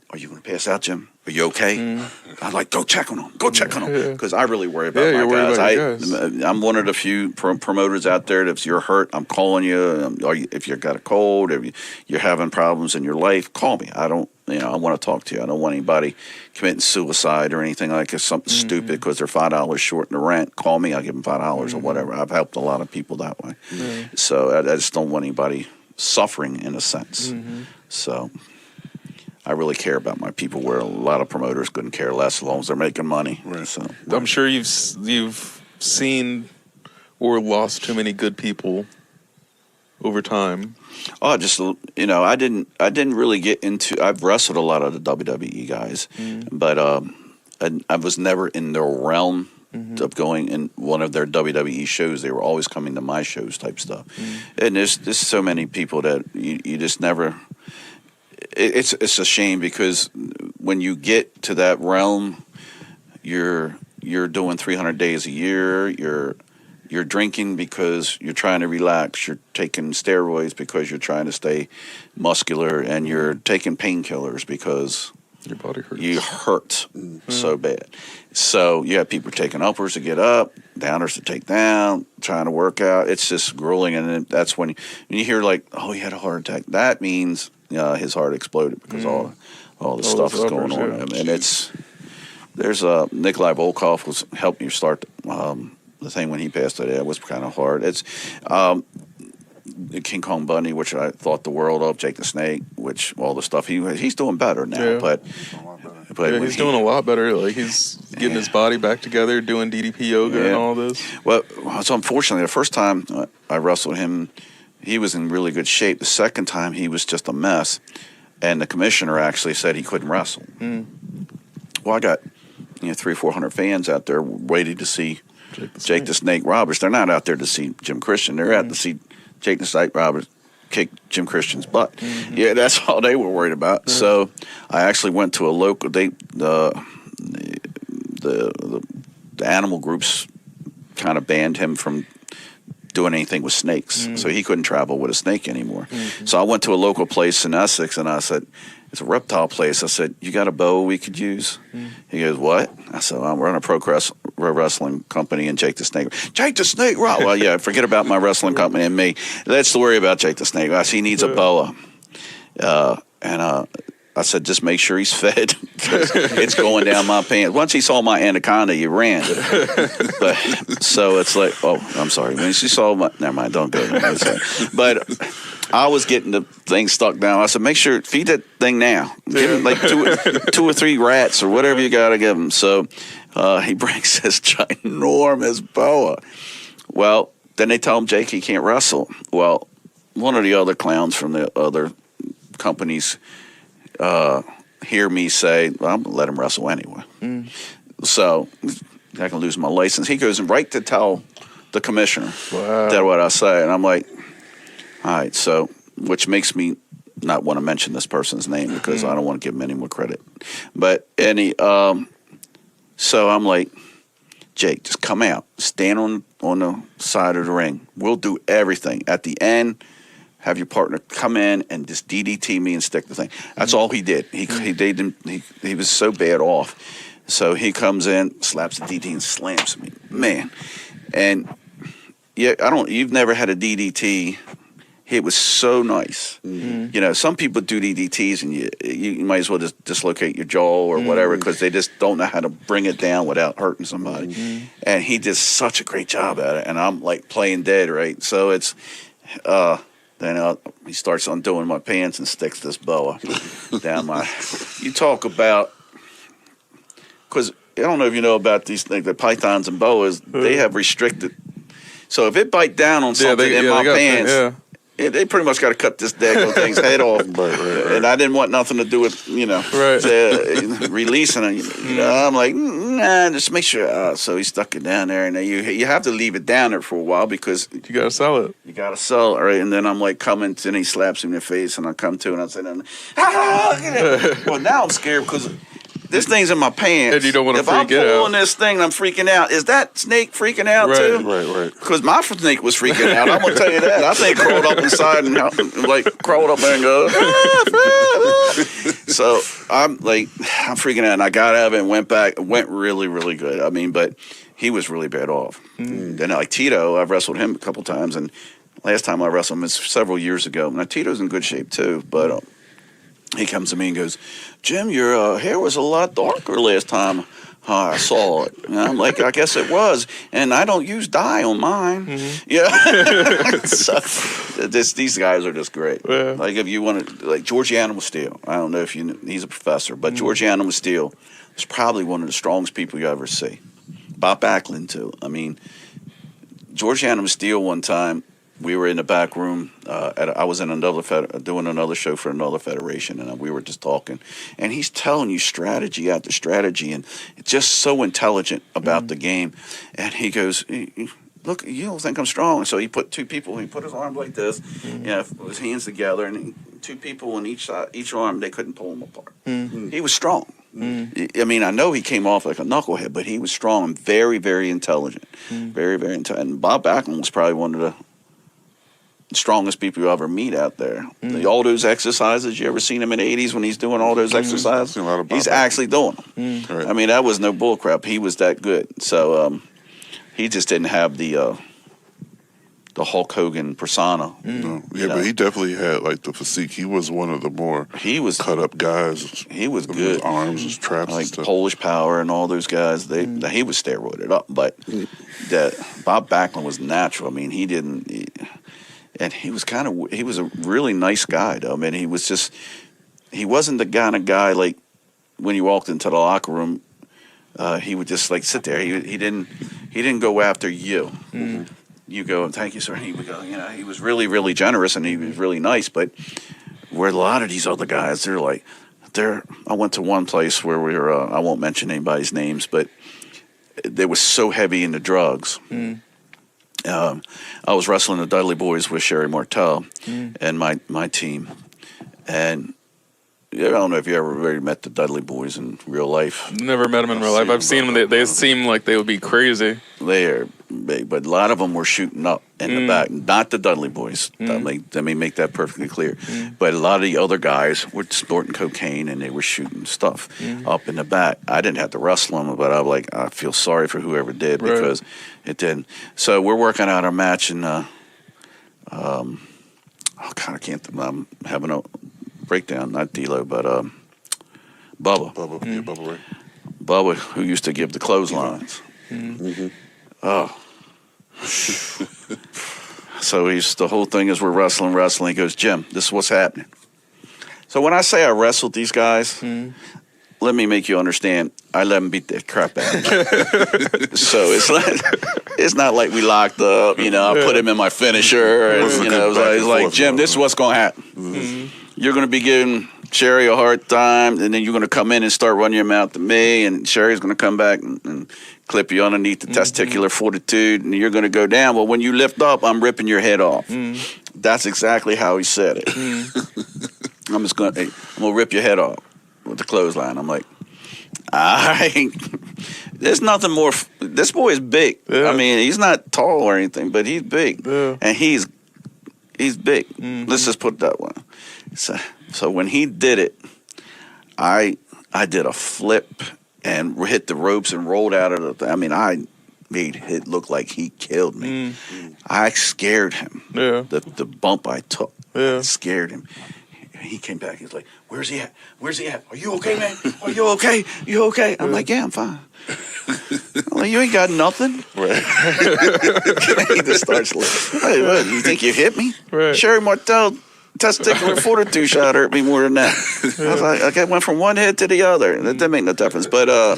B: "Are you going to pass out, Jim? Are you okay?" I'm like, "Go check on them. Go check on them." Because I really worry about my guys. I'm one of the few promoters out there that if you're hurt, I'm calling you. If you've got a cold, if you're having problems in your life, call me. I don't, I want to talk to you. I don't want anybody committing suicide or anything like something stupid because they're $5 short in the rent. Call me. I'll give them $5 or whatever. I've helped a lot of people that way. So I just don't want anybody suffering in a sense. So I really care about my people, where a lot of promoters couldn't care less as long as they're making money.
C: Right.
B: So
A: I'm sure you've seen or lost too many good people over time?
B: Oh, just I didn't really get into. I've wrestled a lot of the WWE guys, but I was never in their realm of going in one of their WWE shows. They were always coming to my shows type stuff, and there's so many people that you just never. It's a shame because when you get to that realm, you're doing 300 days a year. You're drinking because you're trying to relax. You're taking steroids because you're trying to stay muscular, and you're taking painkillers because
A: your body hurts.
B: You hurt so bad. So you have people taking uppers to get up, downers to take down, trying to work out. It's just grueling, and then that's when you hear like, "Oh, he had a heart attack." That means his heart exploded because all the stuff is going on. Yeah. And there's Nikolai Volkov was helping you start. The thing when he passed away, it was kind of hard. It's King Kong Bundy, which I thought the world of, Jake the Snake, which all the stuff he's doing better now. But
A: he's doing a lot better. Like he's getting his body back together, doing DDP yoga and all this.
B: Well, so unfortunately, the first time I wrestled him, he was in really good shape. The second time, he was just a mess, and the commissioner actually said he couldn't wrestle. Well, I got 300 or 400 fans out there waiting to see Jake the Snake Roberts. They're not out there to see Jim Christian. They're out to see Jake the Snake Roberts kick Jim Christian's butt. Yeah, that's all they were worried about. So I actually went to a local. The animal groups kind of banned him from doing anything with snakes, so he couldn't travel with a snake anymore. So I went to a local place in Essex, and I said, "It's a reptile place." I said, "You got a boa we could use?" He goes, "What?" I said, "I'm running a pro wrestling company and Jake the Snake." Jake the Snake, right? Well, yeah, forget about my wrestling company and me. Let's worry about Jake the Snake. I see he needs a boa. And I said, just make sure he's fed. It's going down my pants. Once he saw my anaconda, he ran. But so it's like, oh, I'm sorry. When she saw my, never mind, don't go there. But I was getting the thing stuck down. I said, make sure, feed that thing now. Give him like two or three rats or whatever you got to give him. So he brings this ginormous boa. Well, then they tell him, Jake, he can't wrestle. Well, one of the other clowns from the other companies hear me say, well, I'm going to let him wrestle anyway. So I can lose my license. He goes right to tell the commissioner that what I say. And I'm like, all right, so, which makes me not want to mention this person's name because I don't want to give him any more credit. But so I'm like, Jake, just come out, stand on the side of the ring. We'll do everything. At the end, have your partner come in and just DDT me and stick the thing. That's all he did. He was so bad off. So he comes in, slaps the DDT and slams me. Man. And yeah, you've never had a DDT. It was so nice. Some people do DDTs and you might as well just dislocate your jaw or whatever because they just don't know how to bring it down without hurting somebody. And he did such a great job at it. And I'm like playing dead, right? So it's... Then he starts undoing my pants and sticks this boa down my... You talk about... Because I don't know if you know about these things, the pythons and boas, they have restricted... So if it bite down on something in my pants, they pretty much got to cut this daggone thing's head off. Right. And I didn't want nothing to do with, releasing it. I'm like, nah, just make sure. So he stuck it down there. And then you have to leave it down there for a while because...
A: You got to sell it.
B: You got to sell it, right? And then I'm like coming, and he slaps him in the face, and I come to, and I say, well, now I'm scared because... This thing's in my pants.
A: And you don't want to freak out.
B: If I'm pulling this thing and I'm freaking out, is that snake freaking out too?
C: Right.
B: Because my snake was freaking out. I'm going to tell you that. I think crawled up inside and crawled up there and goes. So I'm freaking out. And I got out of it and went back. It went really, really good. I mean, but he was really bad off. Then like Tito, I've wrestled him a couple times. And last time I wrestled him was several years ago. Now Tito's in good shape too, but... he comes to me and goes, Jim, your hair was a lot darker last time I saw it. And I'm like, I guess it was. And I don't use dye on mine. Yeah. So these guys are just great. Yeah. Like if you want to, like George Animal Steel. I don't know if you know, he's a professor, but George Animal Steel is probably one of the strongest people you ever see. Bob Backlund too. I mean, George Animal Steel one time, we were in the back room. I was in doing another show for another federation, and we were just talking. And he's telling you strategy after strategy, and just so intelligent about the game. And he goes, "Look, you don't think I'm strong?" So he put two people. He put his arms like this, his hands together, and two people on each side, each arm. They couldn't pull him apart. He was strong. I mean, I know he came off like a knucklehead, but he was strong and very, very intelligent. Very, very intelligent. And Bob Backlund was probably one of the strongest people you ever meet out there. All those exercises, you ever seen him in the 80s when he's doing all those exercises? He's actually doing them.
C: Right.
B: I mean, that was no bullcrap. He was that good. So he just didn't have the Hulk Hogan persona.
C: No. Yeah, but he definitely had like the physique. He was one of the more cut up guys.
B: He was
C: With
B: good.
C: His arms, his traps,
B: like
C: and stuff.
B: Polish Power and all those guys. He was steroided up, but that Bob Backlund was natural. I mean, and he was a really nice guy though. I mean, he wasn't the kind of guy like when you walked into the locker room, he would just like sit there. He didn't go after you. You go, "Thank you, sir." And he would go, he was really, really generous and he was really nice. But where a lot of these other guys, I went to one place where we were, I won't mention anybody's names, but they were so heavy into drugs. I was wrestling the Dudley Boys with Sherry Martel and my team. And I don't know if you ever really met the Dudley Boys in real life.
A: Never met them in real life. I've seen them. They seem like they would be crazy.
B: They are big, but a lot of them were shooting up in the back. Not the Dudley Boys. Let me make that perfectly clear. But a lot of the other guys were snorting cocaine and they were shooting stuff up in the back. I didn't have to wrestle them, but I feel sorry for whoever did because it didn't. So we're working out our match and I'm having a breakdown, not D-Lo, but Bubba.
C: Bubba Ray.
B: Bubba, who used to give the clotheslines. Oh. So the whole thing is we're wrestling. He goes, "Jim, this is what's happening." So when I say I wrestled these guys, let me make you understand, I let them beat the crap out of me. So it's not like we locked up, I put him in my finisher. And, it's like, "Jim, this is what's going to happen. You're going to be giving Sherry a hard time, and then you're going to come in and start running your mouth to me, and Sherry's going to come back and clip you underneath the testicular fortitude, and you're going to go down. Well, when you lift up, I'm ripping your head off." That's exactly how he said it. I'm going to rip your head off with the clothesline. I'm like, all right. There's nothing more. This boy is big. Yeah. I mean, he's not tall or anything, but he's big. Yeah. And he's big. Let's just put it that way. So when he did it, I did a flip and hit the ropes and rolled out of the. I mean, I made it look like he killed me. I scared him. Yeah. The bump I took. Yeah. Scared him. He came back. He's like, "Where's he at? Where's he at? Are you okay, man? Are you okay? You okay?" I'm like, "Yeah, I'm fine." I'm like, "You ain't got nothing." Right. He just starts laughing. "Hey, what? You think you hit me?" Right. Sherry Martel testicular fortitude shot hurt me more than that. I was like, I went from one head to the other. That didn't make no difference. But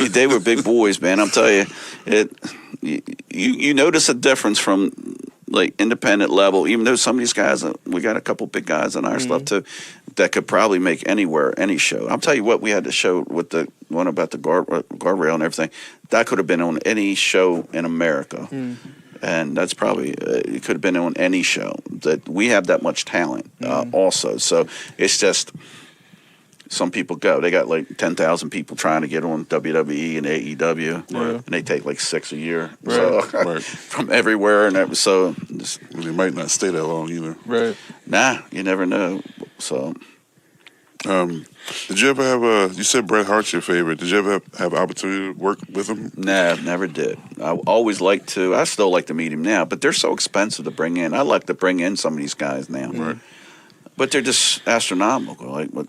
B: they were big boys, man. I'm telling you, you notice a difference from like independent level. Even though some of these guys, we got a couple big guys in our stuff too, that could probably make any show. I'll tell you what, we had the show with the one about the guardrail and everything. That could have been on any show in America. And that's probably, it could have been on any show. That we have that much talent also. So it's just, some people go. They got like 10,000 people trying to get on WWE and AEW. Right. And they take like 6 a year. Right. So, from everywhere. And so.
C: They might not stay that long either.
A: Right.
B: Nah, you never know. So.
C: Did you ever have you said Bret Hart's your favorite. Did you ever have opportunity to work with him?
B: Nah, never did. I always like to. I still like to meet him now, but they're so expensive to bring in. I like to bring in some of these guys now. Right. But they're just astronomical. Like what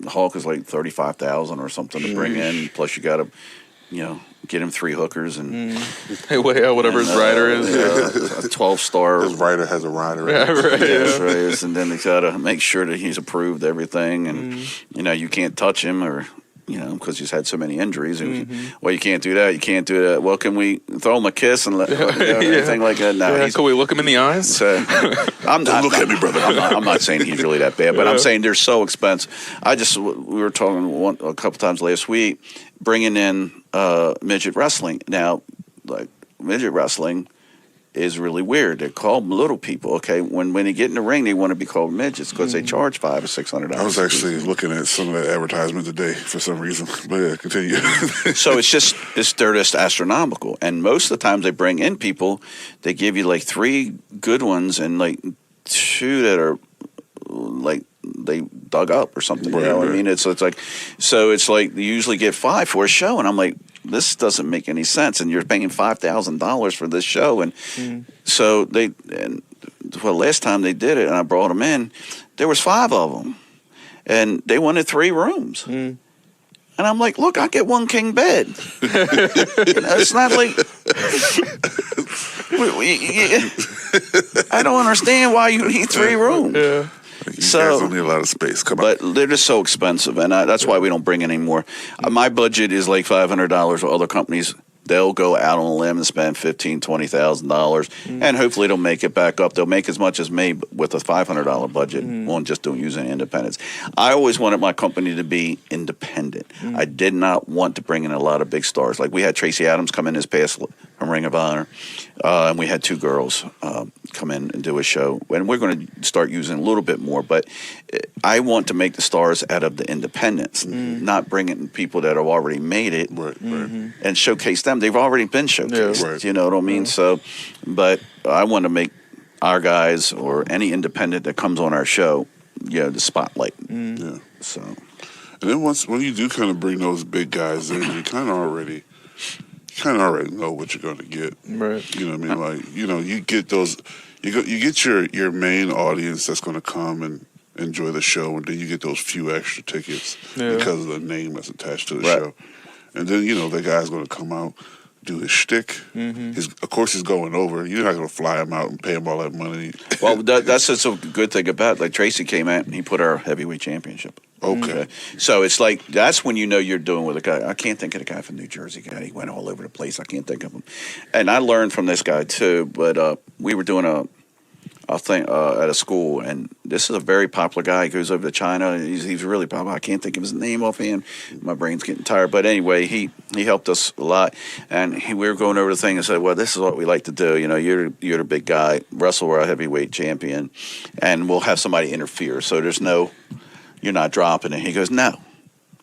B: Hulk is like $35,000 or something to bring in. Plus you got to, get him 3 hookers and
A: whatever his rider is.
B: A 12-star.
C: His rider has a rider.
A: Yeah, right.
B: Right. And then they got to make sure that he's approved everything, and you can't touch him or because he's had so many injuries. And well, you can't do that. You can't do that. Well, can we throw him a kiss and anything like that? No.
A: Can we look him in the eyes?
B: So,
C: Don't look at me, brother.
B: I'm not saying he's really that bad, but I'm saying they're so expensive. We were talking a couple times last week, bringing in midget wrestling. Now, like midget wrestling is really weird. They're called little people. Okay, when they get in the ring, they want to be called midgets because they charge $500 or $600.
C: I was actually looking at some of that advertisement today for some reason. But yeah, continue.
B: So they're just astronomical. And most of the times they bring in people, they give you like 3 good ones and like 2 that are like they dug up or something.
C: Right,
B: you know what
C: right.
B: I mean? It's like you usually get 5 for a show, and I'm like, this doesn't make any sense. And you're paying $5,000 for this show, and so last time they did it, and I brought them in, there was 5 of them, and they wanted 3 rooms. And I'm like, look, I get 1 king bed. It's not like I don't understand why you need 3 rooms.
A: Yeah.
C: You guys don't need a lot of space. Come on.
B: But they're just so expensive, and that's why we don't bring any more. My budget is like $500. For other companies, they'll go out on a limb and spend $15,000, $20,000, and hopefully they'll make it back up. They'll make as much as me with a $500 budget on just using independence. I always wanted my company to be independent. I did not want to bring in a lot of big stars. Like we had Tracy Adams come in this past from Ring of Honor, and we had 2 girls come in and do a show. And we're going to start using a little bit more, but I want to make the stars out of the independents, not bring in people that have already made it and showcase them. They've already been showcased.
C: Yeah, right.
B: You know what I mean? So, but I want to make our guys or any independent that comes on our show, the spotlight.
C: Yeah.
B: So,
C: And then when you do kind of bring those big guys in, you kind of already know what you're going to get.
A: Right.
C: You know what I mean? Like, you get those, you get your main audience that's going to come and enjoy the show, and then you get those few extra tickets because of the name that's attached to the show. And then, the guy's going to come out, do his shtick. Of course, he's going over. You're not going to fly him out and pay him all that money.
B: well, that's just a good thing about it. Like Tracy came out and he put our heavyweight championship.
C: Okay.
B: So it's like, that's when you know you're doing with a guy. I can't think of the guy from New Jersey. He went all over the place. I can't think of him. And I learned from this guy too, but we were doing a thing at a school, and this is a very popular guy. He goes over to China. He's really popular. I can't think of his name offhand. My brain's getting tired. But anyway, he helped us a lot, and we were going over the thing and said, well, this is what we like to do. You're the big guy, wrestle our heavyweight champion, and we'll have somebody interfere. So you're not dropping it. He goes, no,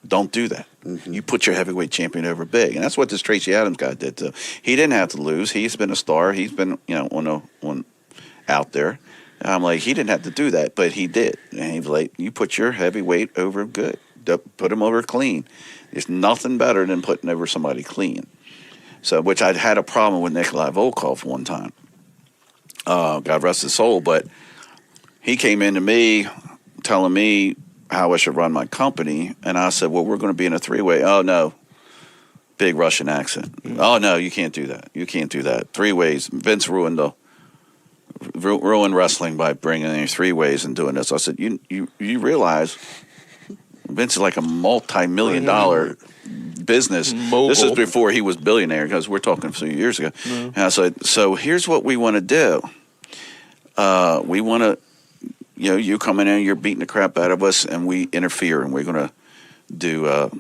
B: don't do that. You put your heavyweight champion over big, and that's what this Tracy Adams guy did too. He didn't have to lose. He's been a star. He's been on out there. And I'm like, he didn't have to do that, but he did. And he was like, you put your heavyweight over good. Put him over clean. There's nothing better than putting over somebody clean. So, which I'd had a problem with Nikolai Volkov one time. God rest his soul, but he came into me telling me how I should run my company, and I said, well, we're going to be in a 3-way. Oh, no. Big Russian accent. Oh, no, you can't do that. You can't do that. 3 ways. Vince ruined wrestling by bringing in 3 ways and doing this. I said, you realize Vince is like a multi-million-dollar business.
A: Mogul.
B: This is before he was billionaire, because we're talking a few years ago. And I said, so here's what we want to do. We want to, you coming in, you're beating the crap out of us, and we interfere, and we're going to do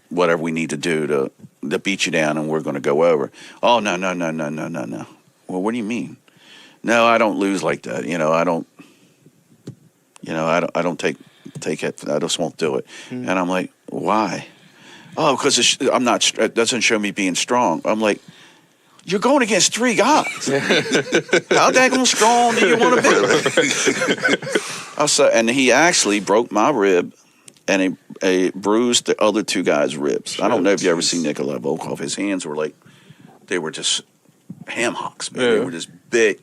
B: whatever we need to do to beat you down, and we're going to go over. Oh, no. Well, what do you mean? No, I don't lose like that. I don't take it. I just won't do it. And I'm like, why? Oh, because I'm not. It doesn't show me being strong. I'm like, you're going against 3 guys. How daggone strong do you want to be? And he actually broke my rib, and he bruised the other 2 guys' ribs. I don't know if you ever seen Nikolai Volkov. His hands were like, they were just ham hocks, man. They were just big.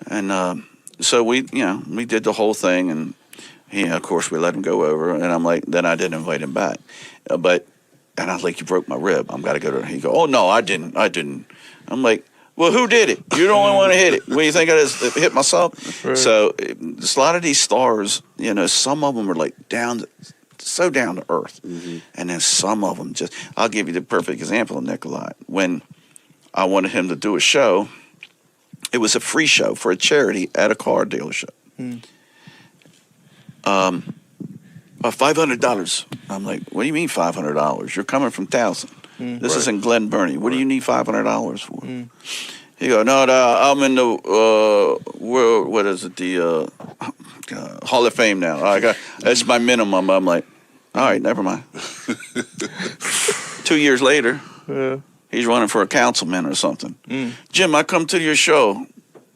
B: And so we did the whole thing, and of course, we let him go over. And I'm like, then I didn't invite him back. And I was like, you broke my rib. I'm got to go to. He go, oh no, I didn't. I'm like, well, who did it? You're the only one to hit it. What do you think I just hit myself? Right. So a lot of these stars, some of them are like down to so down to earth. And then some of them just, I'll give you the perfect example of Nikolai. When I wanted him to do a show, it was a free show for a charity at a car dealership. $500. I'm like, what do you mean $500? You're coming from Towson. This is in Glen Burnie. What do you need $500 for? He go, no, I'm in the what is it? The Hall of Fame now. That's my minimum. I'm like, all right, never mind. 2 years later, he's running for a councilman or something. Jim, I come to your show.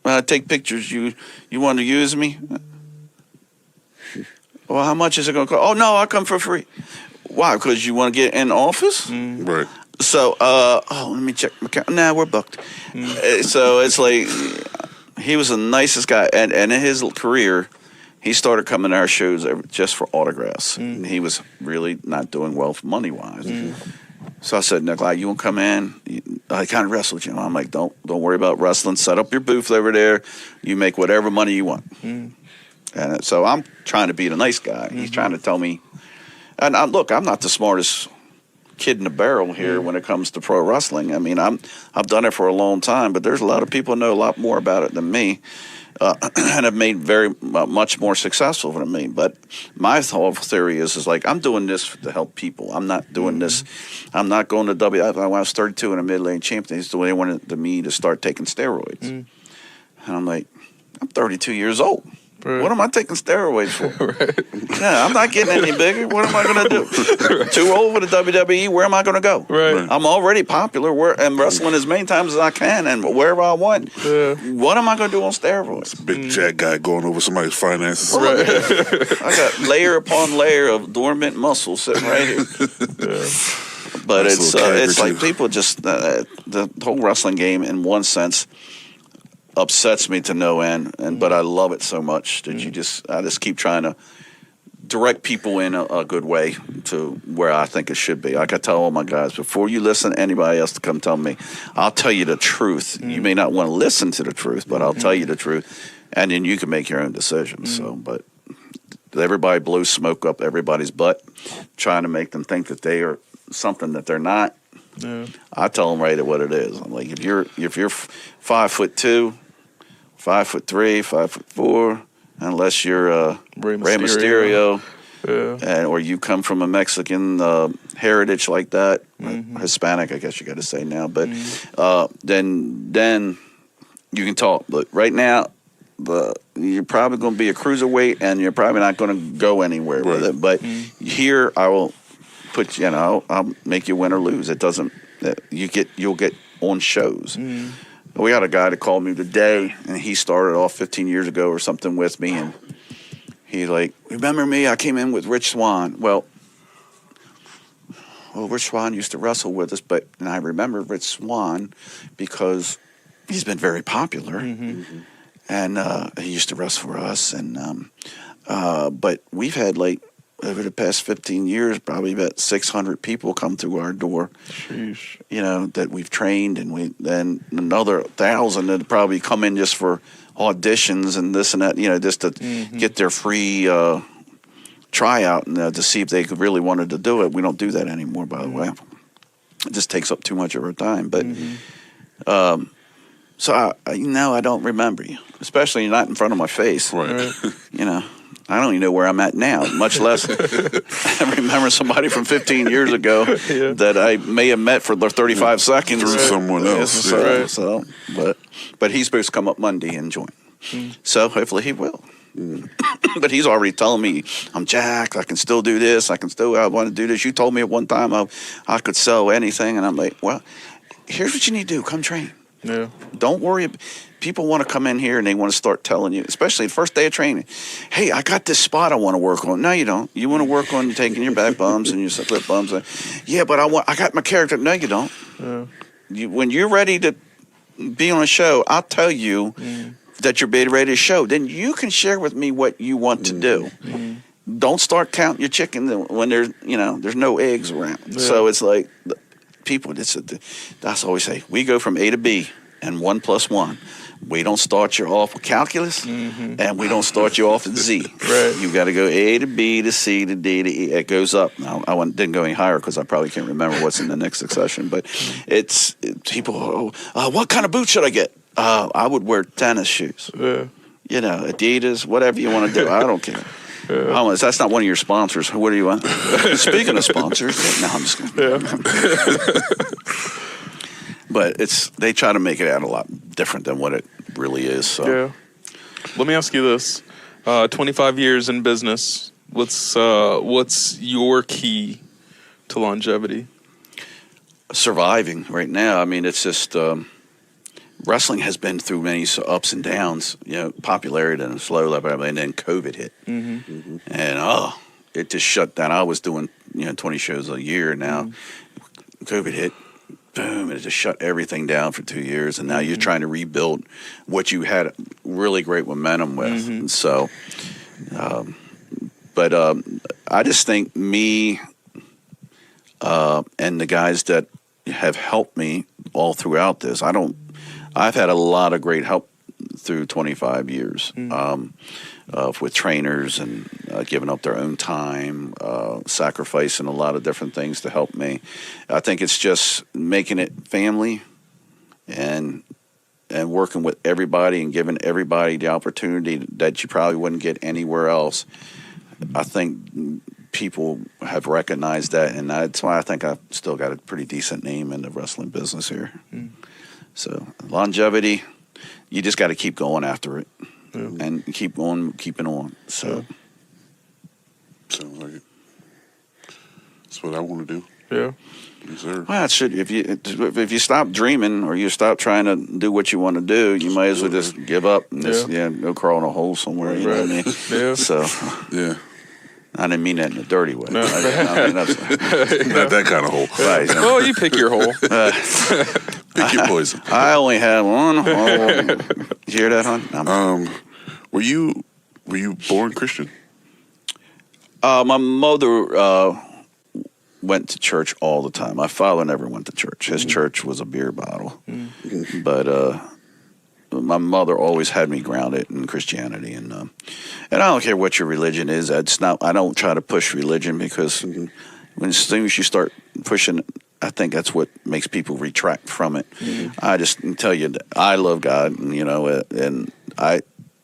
B: I take pictures. You want to use me? Well, how much is it going to cost? Oh, no, I come for free. Why? Because you want to get in office?
C: Right.
B: So, let me check my account. Nah, we're booked. So it's like, he was the nicest guy. And in his career, he started coming to our shows just for autographs. And he was really not doing well money-wise. So I said, Nikolai, you want to come in? I kind of wrestled you. I'm like, don't worry about wrestling. Set up your booth over there. You make whatever money you want. And so I'm trying to be the nice guy. He's trying to tell me. And look, I'm not the smartest kid in the barrel here when it comes to pro wrestling. I mean, I've done it for a long time, but there's a lot of people who know a lot more about it than me, and have made very much more successful than me. But my whole theory is like, I'm doing this to help people. I'm not doing this. I'm not going to WWF. When I was 32 and a mid-lane champion, they wanted me to start taking steroids. And I'm like, I'm 32 years old. Right. What am I taking steroids for? Yeah, I'm not getting any bigger. What am I going to do? Too old for the WWE. Where am I going to go?
A: Right.
B: I'm already popular and wrestling as many times as I can and wherever I want. Yeah. What am I going to do on steroids?
C: Big jack guy going over somebody's finances.
B: Right. I got layer upon layer of dormant muscle sitting right here. But nice it's like people just the whole wrestling game in one sense upsets me to no end, but I love it so much that I just keep trying to direct people in a good way to where I think it should be. Like I tell all my guys, before you listen to anybody else to come tell me, I'll tell you the truth. You may not want to listen to the truth, but I'll tell you the truth, and then you can make your own decisions. So, but everybody blows smoke up everybody's butt, trying to make them think that they are something that they're not. Yeah. I tell them right at what it is. I'm like, if you're 5'2", 5'3", 5'4", unless you're Rey Mysterio, or you come from a Mexican heritage like that, Hispanic, I guess you got to say now. But then you can talk. But right now, you're probably going to be a cruiserweight, and you're probably not going to go anywhere with it. But here, I will put I'll make you win or lose. It doesn't. You'll get on shows. We got a guy that called me today, and he started off 15 years ago or something with me, and he like, remember me? I came in with Rich Swann. Well, Rich Swann used to wrestle with us, and I remember Rich Swann because he's been very popular, and he used to wrestle for us, and but we've had like, over the past 15 years, probably about 600 people come through our door. Sheesh. That we've trained, and then another 1,000 that probably come in just for auditions and this and that, just to get their free tryout and to see if they really wanted to do it. We don't do that anymore, by the way. It just takes up too much of our time. But so I don't remember you, especially not in front of my face.
C: Right.
B: I don't even know where I'm at now, much less I remember somebody from 15 years ago that I may have met for 35 seconds.
C: Through someone else.
B: But he's supposed to come up Monday and join. So hopefully he will. But he's already telling me, I'm jacked, I can still do this, I want to do this. You told me at one time I could sell anything. And I'm like, well, here's what you need to do. Come train. Yeah. Don't worry. People want to come in here and they want to start telling you, especially the first day of training, hey, I got this spot I want to work on. No, you don't. You want to work on taking your back bumps and your split bumps. Yeah, but I got my character. No, you don't. Yeah. When you're ready to be on a show, I'll tell you that you're ready to show. Then you can share with me what you want to do. Don't start counting your chickens when there's no eggs around. Yeah. So it's like people. That's what I always say. We go from A to B, and 1 + 1. we don't start you off with calculus, and we don't start you off at Z.
A: Right.
B: You got to go A to B to C to D to E. It goes up. Now, didn't go any higher because I probably can't remember what's in the next succession. But people, what kind of boots should I get? I would wear tennis shoes.
A: Yeah.
B: You know, Adidas, whatever you want to do. I don't care. Yeah. That's not one of your sponsors. What do you want? Speaking of sponsors, no, I'm just kidding. But they try to make it out a lot different than what it really is. So.
A: Yeah. Let me ask you this: 25 years in business. What's your key to longevity?
B: Surviving right now. I mean, it's just wrestling has been through many ups and downs. You know, popularity and slow level, and then COVID hit, and it just shut down. I was doing 20 shows a year. Now COVID hit. Boom, it just shut everything down for 2 years, and now you're trying to rebuild what you had really great momentum with. And so, but I just think me and the guys that have helped me all throughout this, I've had a lot of great help through 25 years with trainers and giving up their own time, sacrificing a lot of different things to help me. I think it's just making it family and working with everybody and giving everybody the opportunity that you probably wouldn't get anywhere else. I think people have recognized that, and that's why I think I've still got a pretty decent name in the wrestling business here. So longevity, you just got to keep going after it. And keep on keeping on. So,
C: sounds like it. That's what I want to do.
A: Yeah.
C: Yes, sir.
B: Well, it should. If you stop dreaming or you stop trying to do what you want to do, you might as well just give up and just go crawl in a hole somewhere. You know what I mean?
A: Yeah.
B: So,
C: yeah.
B: I didn't mean that in a dirty way.
A: No.
C: Not that kind of hole.
B: Right.
A: Oh, you pick your hole.
C: Pick your poison.
B: I only had one hole. You hear that, hon?
C: Were you born Christian?
B: My mother went to church all the time. My father never went to church. His church was a beer bottle. But my mother always had me grounded in Christianity, and I don't care what your religion is. I don't try to push religion because as soon as you start pushing, I think that's what makes people retract from it. I just tell you that I love God, and I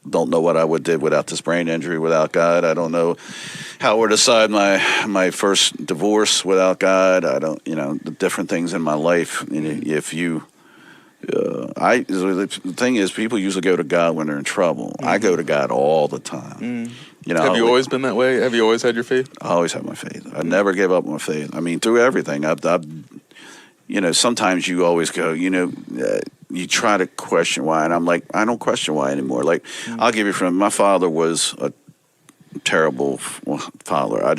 B: don't know what I would did without this brain injury, without God. I don't know how I would decide my first divorce without God. I don't, the different things in my life. If you, the thing is, people usually go to God when they're in trouble. I go to God all the time.
A: Have you always been that way? Have you always had your faith?
B: I always had my faith. I never gave up my faith. I mean, through everything. I've sometimes you always go, you try to question why, and I'm like, I don't question why anymore. Like, I'll give you my father was a terrible father. I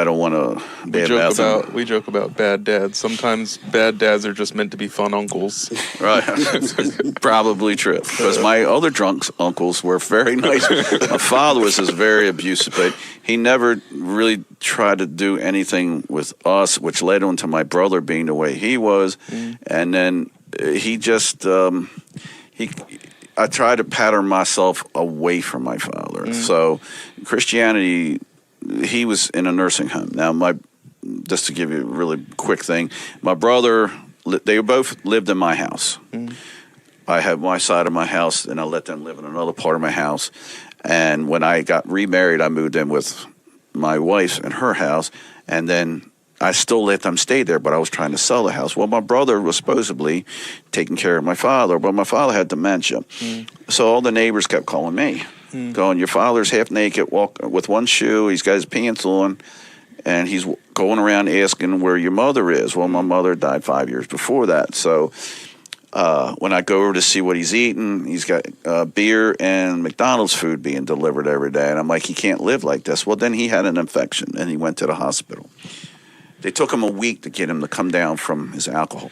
B: don't want to
A: We joke about bad dads. Sometimes bad dads are just meant to be fun uncles.
B: Right. Probably true. Because my other drunk uncles were very nice. My father was just very abusive, but he never really tried to do anything with us, which led on to my brother being the way he was. And then he just, I tried to pattern myself away from my father. So Christianity, he was in a nursing home. Now, just to give you a really quick thing, my brother, they both lived in my house. I had my side of my house, and I let them live in another part of my house. And when I got remarried, I moved in with my wife in her house, and then I still let them stay there, but I was trying to sell the house. Well, my brother was supposedly taking care of my father, but my father had dementia. So all the neighbors kept calling me, going, your father's half naked, walking with one shoe, he's got his pants on, and he's going around asking where your mother is. Well, my mother died 5 years before that. So when I go over to see what he's eating, he's got beer and McDonald's food being delivered every day. And I'm like, he can't live like this. Well, then he had an infection, and he went to the hospital. They took him a week to get him to come down from his alcohol.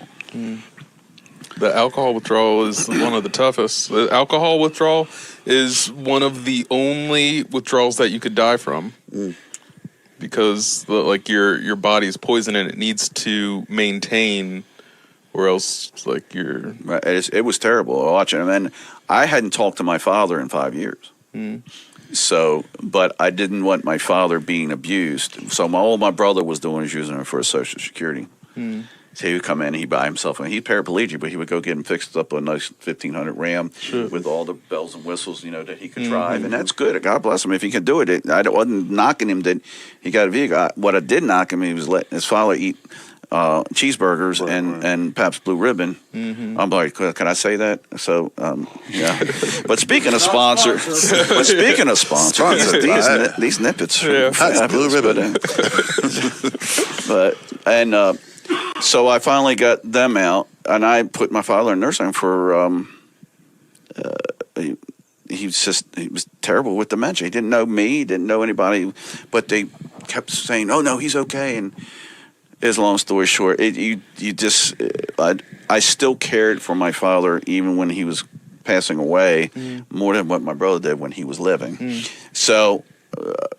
A: The alcohol withdrawal is one of the toughest. The alcohol withdrawal is one of the only withdrawals that you could die from. Because your body's poison and it needs to maintain or else like you're.
B: Right. It was terrible watching him, and I hadn't talked to my father in 5 years. So, but I didn't want my father being abused. So all my brother was doing was using him for his Social Security. So he would come in, he'd buy himself, and he's paraplegic, but he would go get him fixed up a nice 1500 Ram with all the bells and whistles, that he could drive, and that's good. God bless him if he could do it. I wasn't knocking him that he got a vehicle. What I did knock him, he was letting his father eat cheeseburgers and Pabst Blue Ribbon. I'm like, can I say that? So, yeah. But speaking of sponsors, these nippets,
C: Pabst Blue Ribbon.
B: So I finally got them out, and I put my father in nursing home for. He was terrible with dementia. He didn't know me, he didn't know anybody, but they kept saying, "Oh no, he's okay." And as long story short, I still cared for my father even when he was passing away more than what my brother did when he was living. So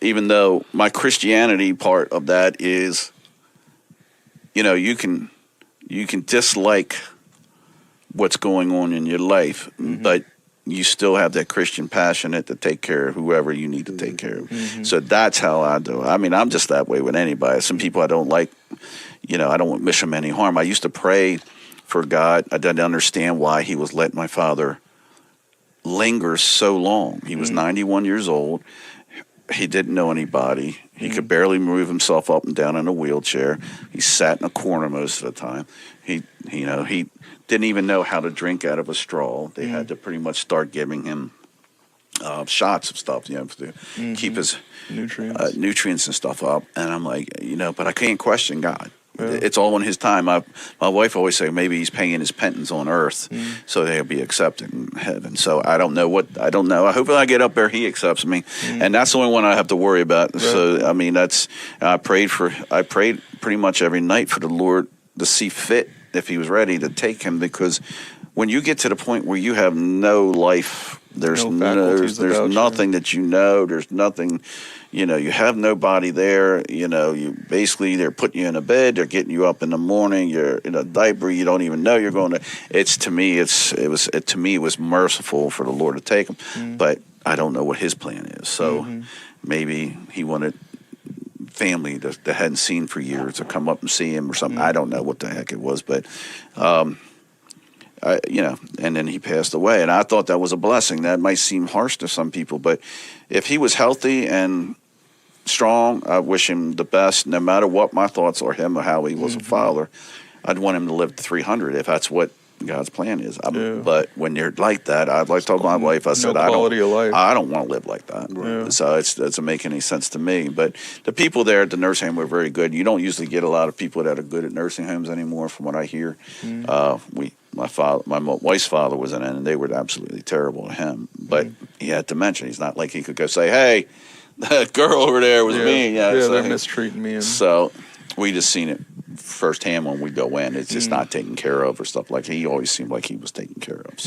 B: even though my Christianity part of that is, you can dislike what's going on in your life, but you still have that Christian passionate to take care of whoever you need to take care of. So that's how I do it. I mean, I'm just that way with anybody. Some people I don't like, I don't wish them any harm. I used to pray for God. I didn't understand why he was letting my father linger so long. He was 91 years old. He didn't know anybody. He could barely move himself up and down in a wheelchair. He sat in a corner most of the time. He didn't even know how to drink out of a straw. They had to pretty much start giving him shots of stuff, to keep his nutrients and stuff up. And I'm like, but I can't question God. Yeah. It's all in his time. My wife always say maybe he's paying his penance on earth so they'll be accepted in heaven. So I don't know. I hope when I get up there he accepts me, and that's the only one I have to worry about. Right. So I mean, I prayed pretty much every night for the Lord to see fit if he was ready to take him, because when you get to the point where you have no life, there's nothing that there's nothing. You have nobody there. You basically, they're putting you in a bed. They're getting you up in the morning. You're in a diaper. You don't even know you're going to. It was merciful for the Lord to take him, but I don't know what his plan is. So maybe he wanted family that hadn't seen for years to come up and see him or something. I don't know what the heck it was, but. And then he passed away, and I thought that was a blessing. That might seem harsh to some people, but if he was healthy and strong, I wish him the best, no matter what my thoughts are him or how he was a father. I'd want him to live to 300 if that's what God's plan is. But when you're like that, I'd like to tell my wife, I said, I don't want to live like that. Right. So it doesn't make any sense to me. But the people there at the nursing home were very good. You don't usually get a lot of people that are good at nursing homes anymore, from what I hear. My wife's father was in it, and they were absolutely terrible to him. But he had dementia. He's not like he could go say, "Hey, that girl over there was me."
A: So they're mistreating me.
B: So we just seen it firsthand when we go in. It's just not taken care of or stuff like that. He always seemed like he was taken care of.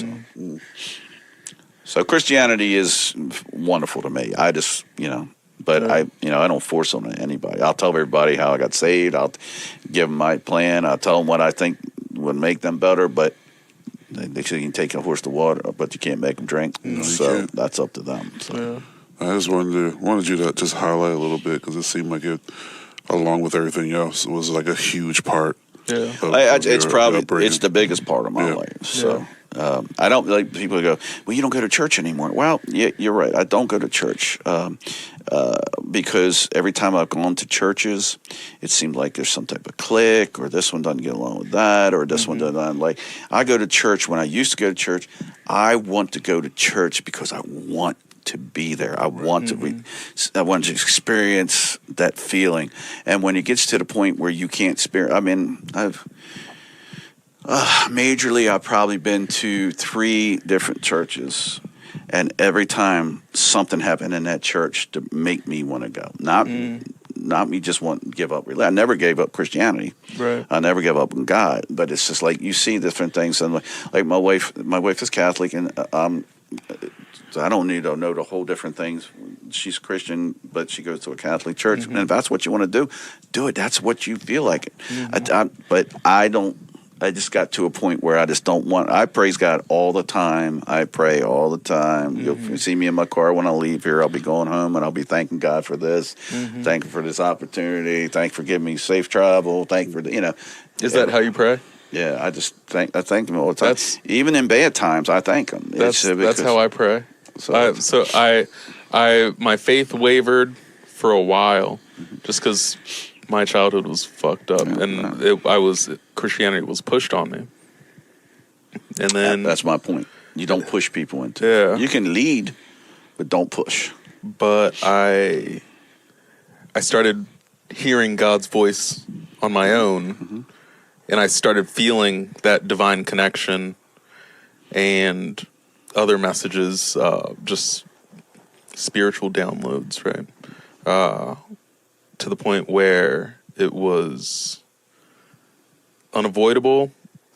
B: So Christianity is wonderful to me. I just, but I don't force it on anybody. I'll tell everybody how I got saved. I'll give them my plan. I'll tell them what I think would make them better, but they say you can take a horse to water, but you can't make them drink. So that's up to them. So.
C: I just wanted you to just highlight a little bit, because it seemed like it, along with everything else, it was like a huge part. Yeah,
B: it's the biggest part of my life. So I don't like people who go, "Well, you don't go to church anymore." Well, yeah, you're right. I don't go to church because every time I've gone to churches, it seemed like there's some type of clique, or this one doesn't get along with that, or this one doesn't like. I go to church when I used to go to church. I want to go to church because I want to be there. I want to experience that feeling. And when it gets to the point where you can't experience, I've majorly, I've probably been to 3 different churches, and every time something happened in that church to make me want to go. Not me just want to give up. I never gave up Christianity. Right. I never gave up on God. But it's just like you see different things, and like my wife is Catholic, and so I don't need to know the whole different things. She's Christian, but she goes to a Catholic church. And if that's what you want to do it. That's what you feel like. But I don't. I just got to a point where I just don't want. I praise God all the time. I pray all the time. You'll see me in my car when I leave here. I'll be going home and I'll be thanking God for this. Thank you for this opportunity. Thank you for giving me safe travel. Thank you for the.
A: Is that how you pray?
B: Yeah, I thank him all the time. Even in bad times, I thank him.
A: That's how I pray. My faith wavered for a while, just because my childhood was fucked up, Christianity was pushed on me, and then
B: that's my point. You don't push people into.
A: Yeah.
B: You can lead, but don't push.
A: But I started hearing God's voice on my own, and I started feeling that divine connection and other messages, just spiritual downloads, right? To the point where it was unavoidable,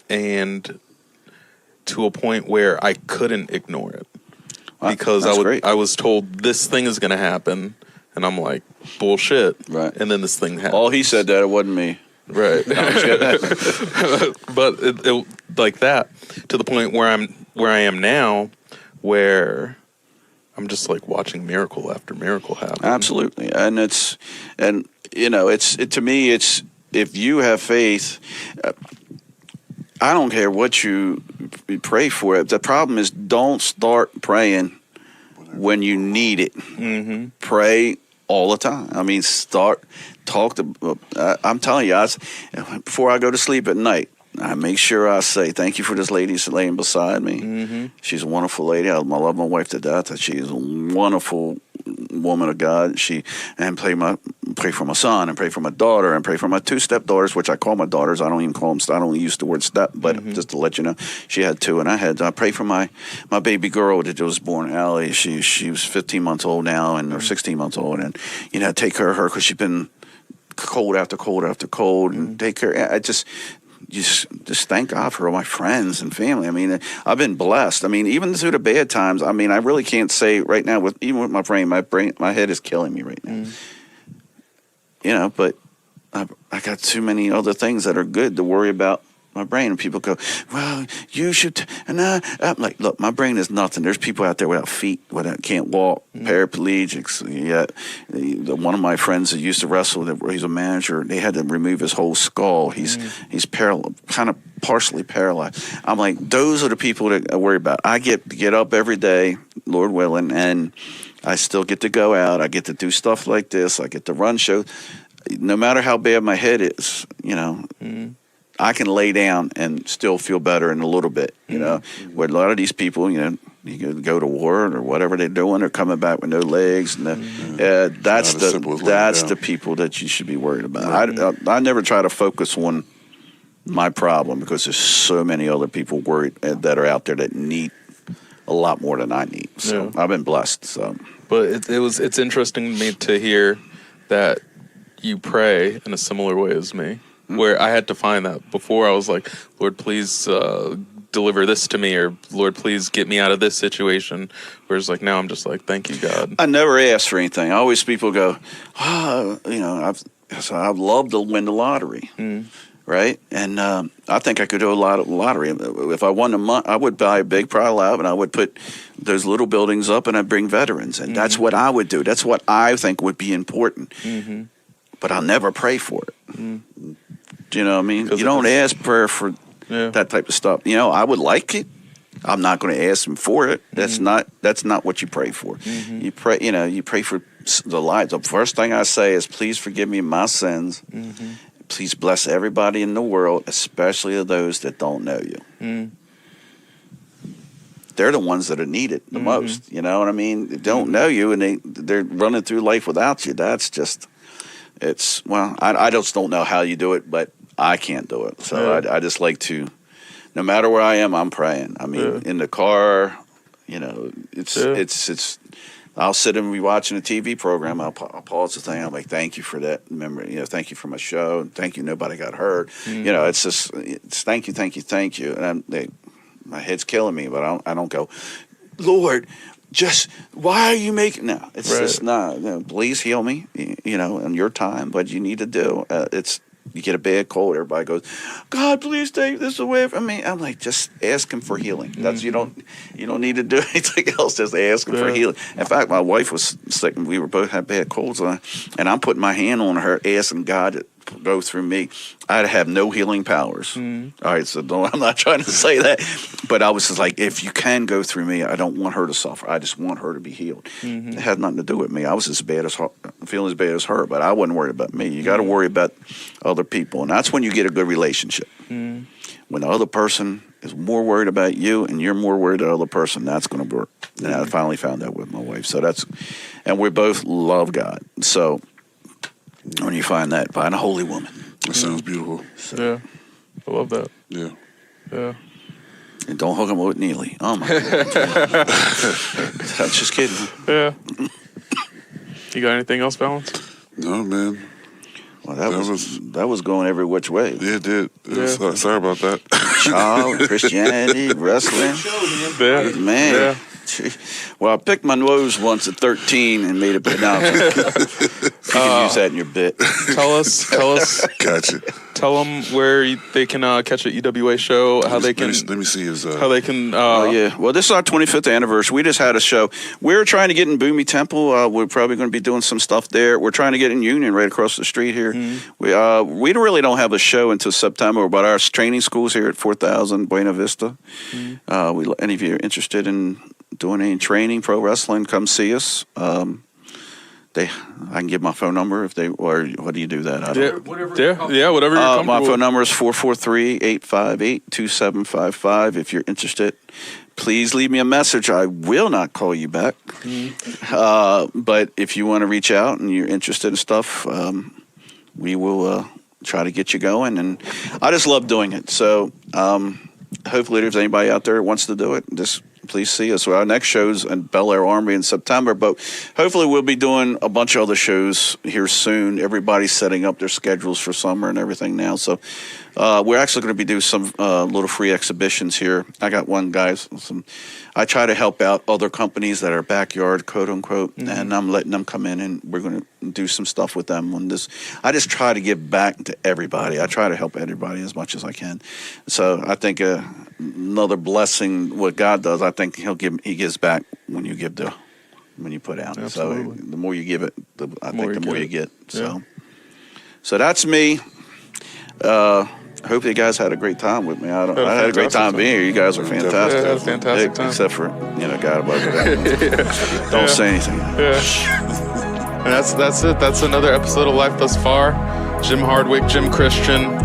A: and to a point where I couldn't ignore it, because I was told this thing is going to happen, and I'm like, bullshit.
B: Right.
A: And then this thing happens.
B: Oh, he said that. It wasn't me.
A: Right. But it like that, to the point where I am now, where I'm just like watching miracle after miracle happen.
B: Absolutely. And to me, it's, if you have faith, I don't care what you pray for. The problem is, don't start praying when you need it. Pray all the time. I mean, I'm telling you, before I go to sleep at night, I make sure I say, thank you for this lady laying beside me. She's a wonderful lady. I love my wife to death. She's a wonderful woman of God. Pray for my son, and pray for my daughter, and pray for my 2 stepdaughters, which I call my daughters. I don't even call them. I don't use the word step, but just to let you know, she had 2, and I pray for my baby girl that was born, Allie. She was 15 months old now, or 16 months old, and take care of her, because she's been cold after cold after cold, and take care. I just thank God for my friends and family. I mean, I've been blessed. I mean, even through the bad times, I mean, I really can't say right now, even with my head is killing me right now. But I got too many other things that are good to worry about my brain. And people go, well, you should. And I'm like, look, my brain is nothing. There's people out there without feet, can't walk, paraplegics. One of my friends that used to wrestle, he's a manager, they had to remove his whole skull. He's kind of partially paralyzed. I'm like, those are the people that I worry about. I get to get up every day, Lord willing, and I still get to go out. I get to do stuff like this. I get to run shows. No matter how bad my head is, I can lay down and still feel better in a little bit, where a lot of these people, you go to war or whatever they're doing, they're coming back with no legs. And that's the people that you should be worried about. I never try to focus on my problem, because there's so many other people worried that are out there that need a lot more than I need. So I've been blessed. So,
A: but it's interesting to me to hear that you pray in a similar way as me. Where I had to find that. Before, I was like, Lord, please deliver this to me, or Lord, please get me out of this situation. Whereas like now I'm just like, thank you, God.
B: I never ask for anything. Always people go, I'd love to win the lottery, right? And I think I could do a lot of lottery. If I won I would buy a big pile of, and I would put those little buildings up, and I'd bring veterans, and that's what I would do. That's what I think would be important. But I'll never pray for it. Do you know what I mean? You don't ask prayer for that type of stuff. I would like it. I'm not going to ask him for it. That's not what you pray for. You pray, you pray for the lives. The first thing I say is, please forgive me my sins. Please bless everybody in the world, especially those that don't know you. They're the ones that are needed the most. You know what I mean? They don't know you, and they're running through life without you. That's just, I just don't know how you do it, but I can't do it. So I just like to, no matter where I am, I'm praying. I mean, in the car, it's. I'll sit and be watching a TV program. I'll pause the thing. I'm like, thank you for that. Remember, thank you for my show. Thank you, nobody got hurt. It's just, it's thank you. And my head's killing me, but I don't go, Lord, just why are you making? No, it's just not. Please heal me, in your time. What you need to do, you get a bad cold, everybody goes, God, please take this away from me. I'm like, just ask him for healing. That's you don't need to do anything else. Just ask him for healing. In fact, my wife was sick, and we were both had bad colds, and I'm putting my hand on her, asking God to go through me. I'd have no healing powers. All right, so I'm not trying to say that, but I was just like, if you can go through me, I don't want her to suffer. I just want her to be healed. It had nothing to do with me. I was as bad as her, feeling as bad as her, but I wasn't worried about me. You got to worry about other people, and that's when you get a good relationship. When the other person is more worried about you and you're more worried about the other person, that's going to work. And I finally found that with my wife. So and we both love God. So when you find a holy woman.
C: That sounds beautiful.
A: Yeah, I love that.
C: Yeah.
A: Yeah.
B: And don't hook them with Neely. Oh, my God. I'm just kidding.
A: Yeah. You got anything else, Balance?
C: No, man.
B: Well, that was going every which way.
C: Yeah, it did.
A: Yeah.
C: Sorry about that.
B: Child, Christianity, wrestling.
A: Yeah.
B: Man.
A: Yeah.
B: Well, I picked my nose once at 13 and made a pronouncement. You can use that in your bit.
A: Tell us.
C: Gotcha.
A: Tell them where they can catch an EWA show. How they can.
C: Let me see his.
A: How they can.
B: Yeah. Well, this is our 25th anniversary. We just had a show. We're trying to get in Boomy Temple. We're probably going to be doing some stuff there. We're trying to get in Union, right across the street here. We really don't have a show until September, but our training school's here at 4000 Buena Vista. Any of you are interested in doing any training, pro wrestling, come see us. I can give my phone number or what do you do that?
A: Whatever you're comfortable.
B: My phone number is 443-858-2755. If you're interested, please leave me a message. I will not call you back. But if you want to reach out and you're interested in stuff, we will try to get you going. And I just love doing it. So hopefully there's anybody out there that wants to do it. Just please see us. Well, our next show's in Bel Air Armory in September, but hopefully we'll be doing a bunch of other shows here soon. Everybody's setting up their schedules for summer and everything now. So we're actually going to be doing some little free exhibitions here. I got one, guys. I try to help out other companies that are backyard, quote unquote, and I'm letting them come in and we're going to do some stuff with them on this. I just try to give back to everybody. I try to help everybody as much as I can. So I think another blessing, what God does, I think He gives back when you put out.
A: Absolutely.
B: So the more you give it, the more you get.
A: Yeah.
B: So that's me. Hope you guys had a great time with me. I had a great time being here. You guys are fantastic.
A: Yeah, had a fantastic time.
B: Except for God above that. Don't say anything.
A: Yeah. And that's it. That's another episode of Life Thus Far. Jim Hardwick, Jim Christian.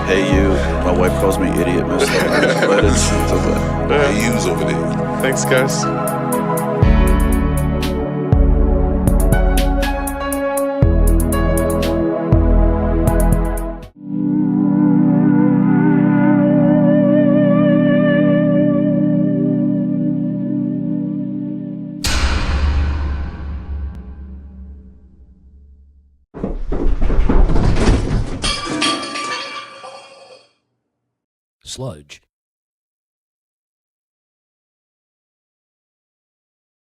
B: Hey you. My wife calls me idiot most of the time, but it's okay.
C: Hey you's over there.
A: Thanks, guys.
D: Sludge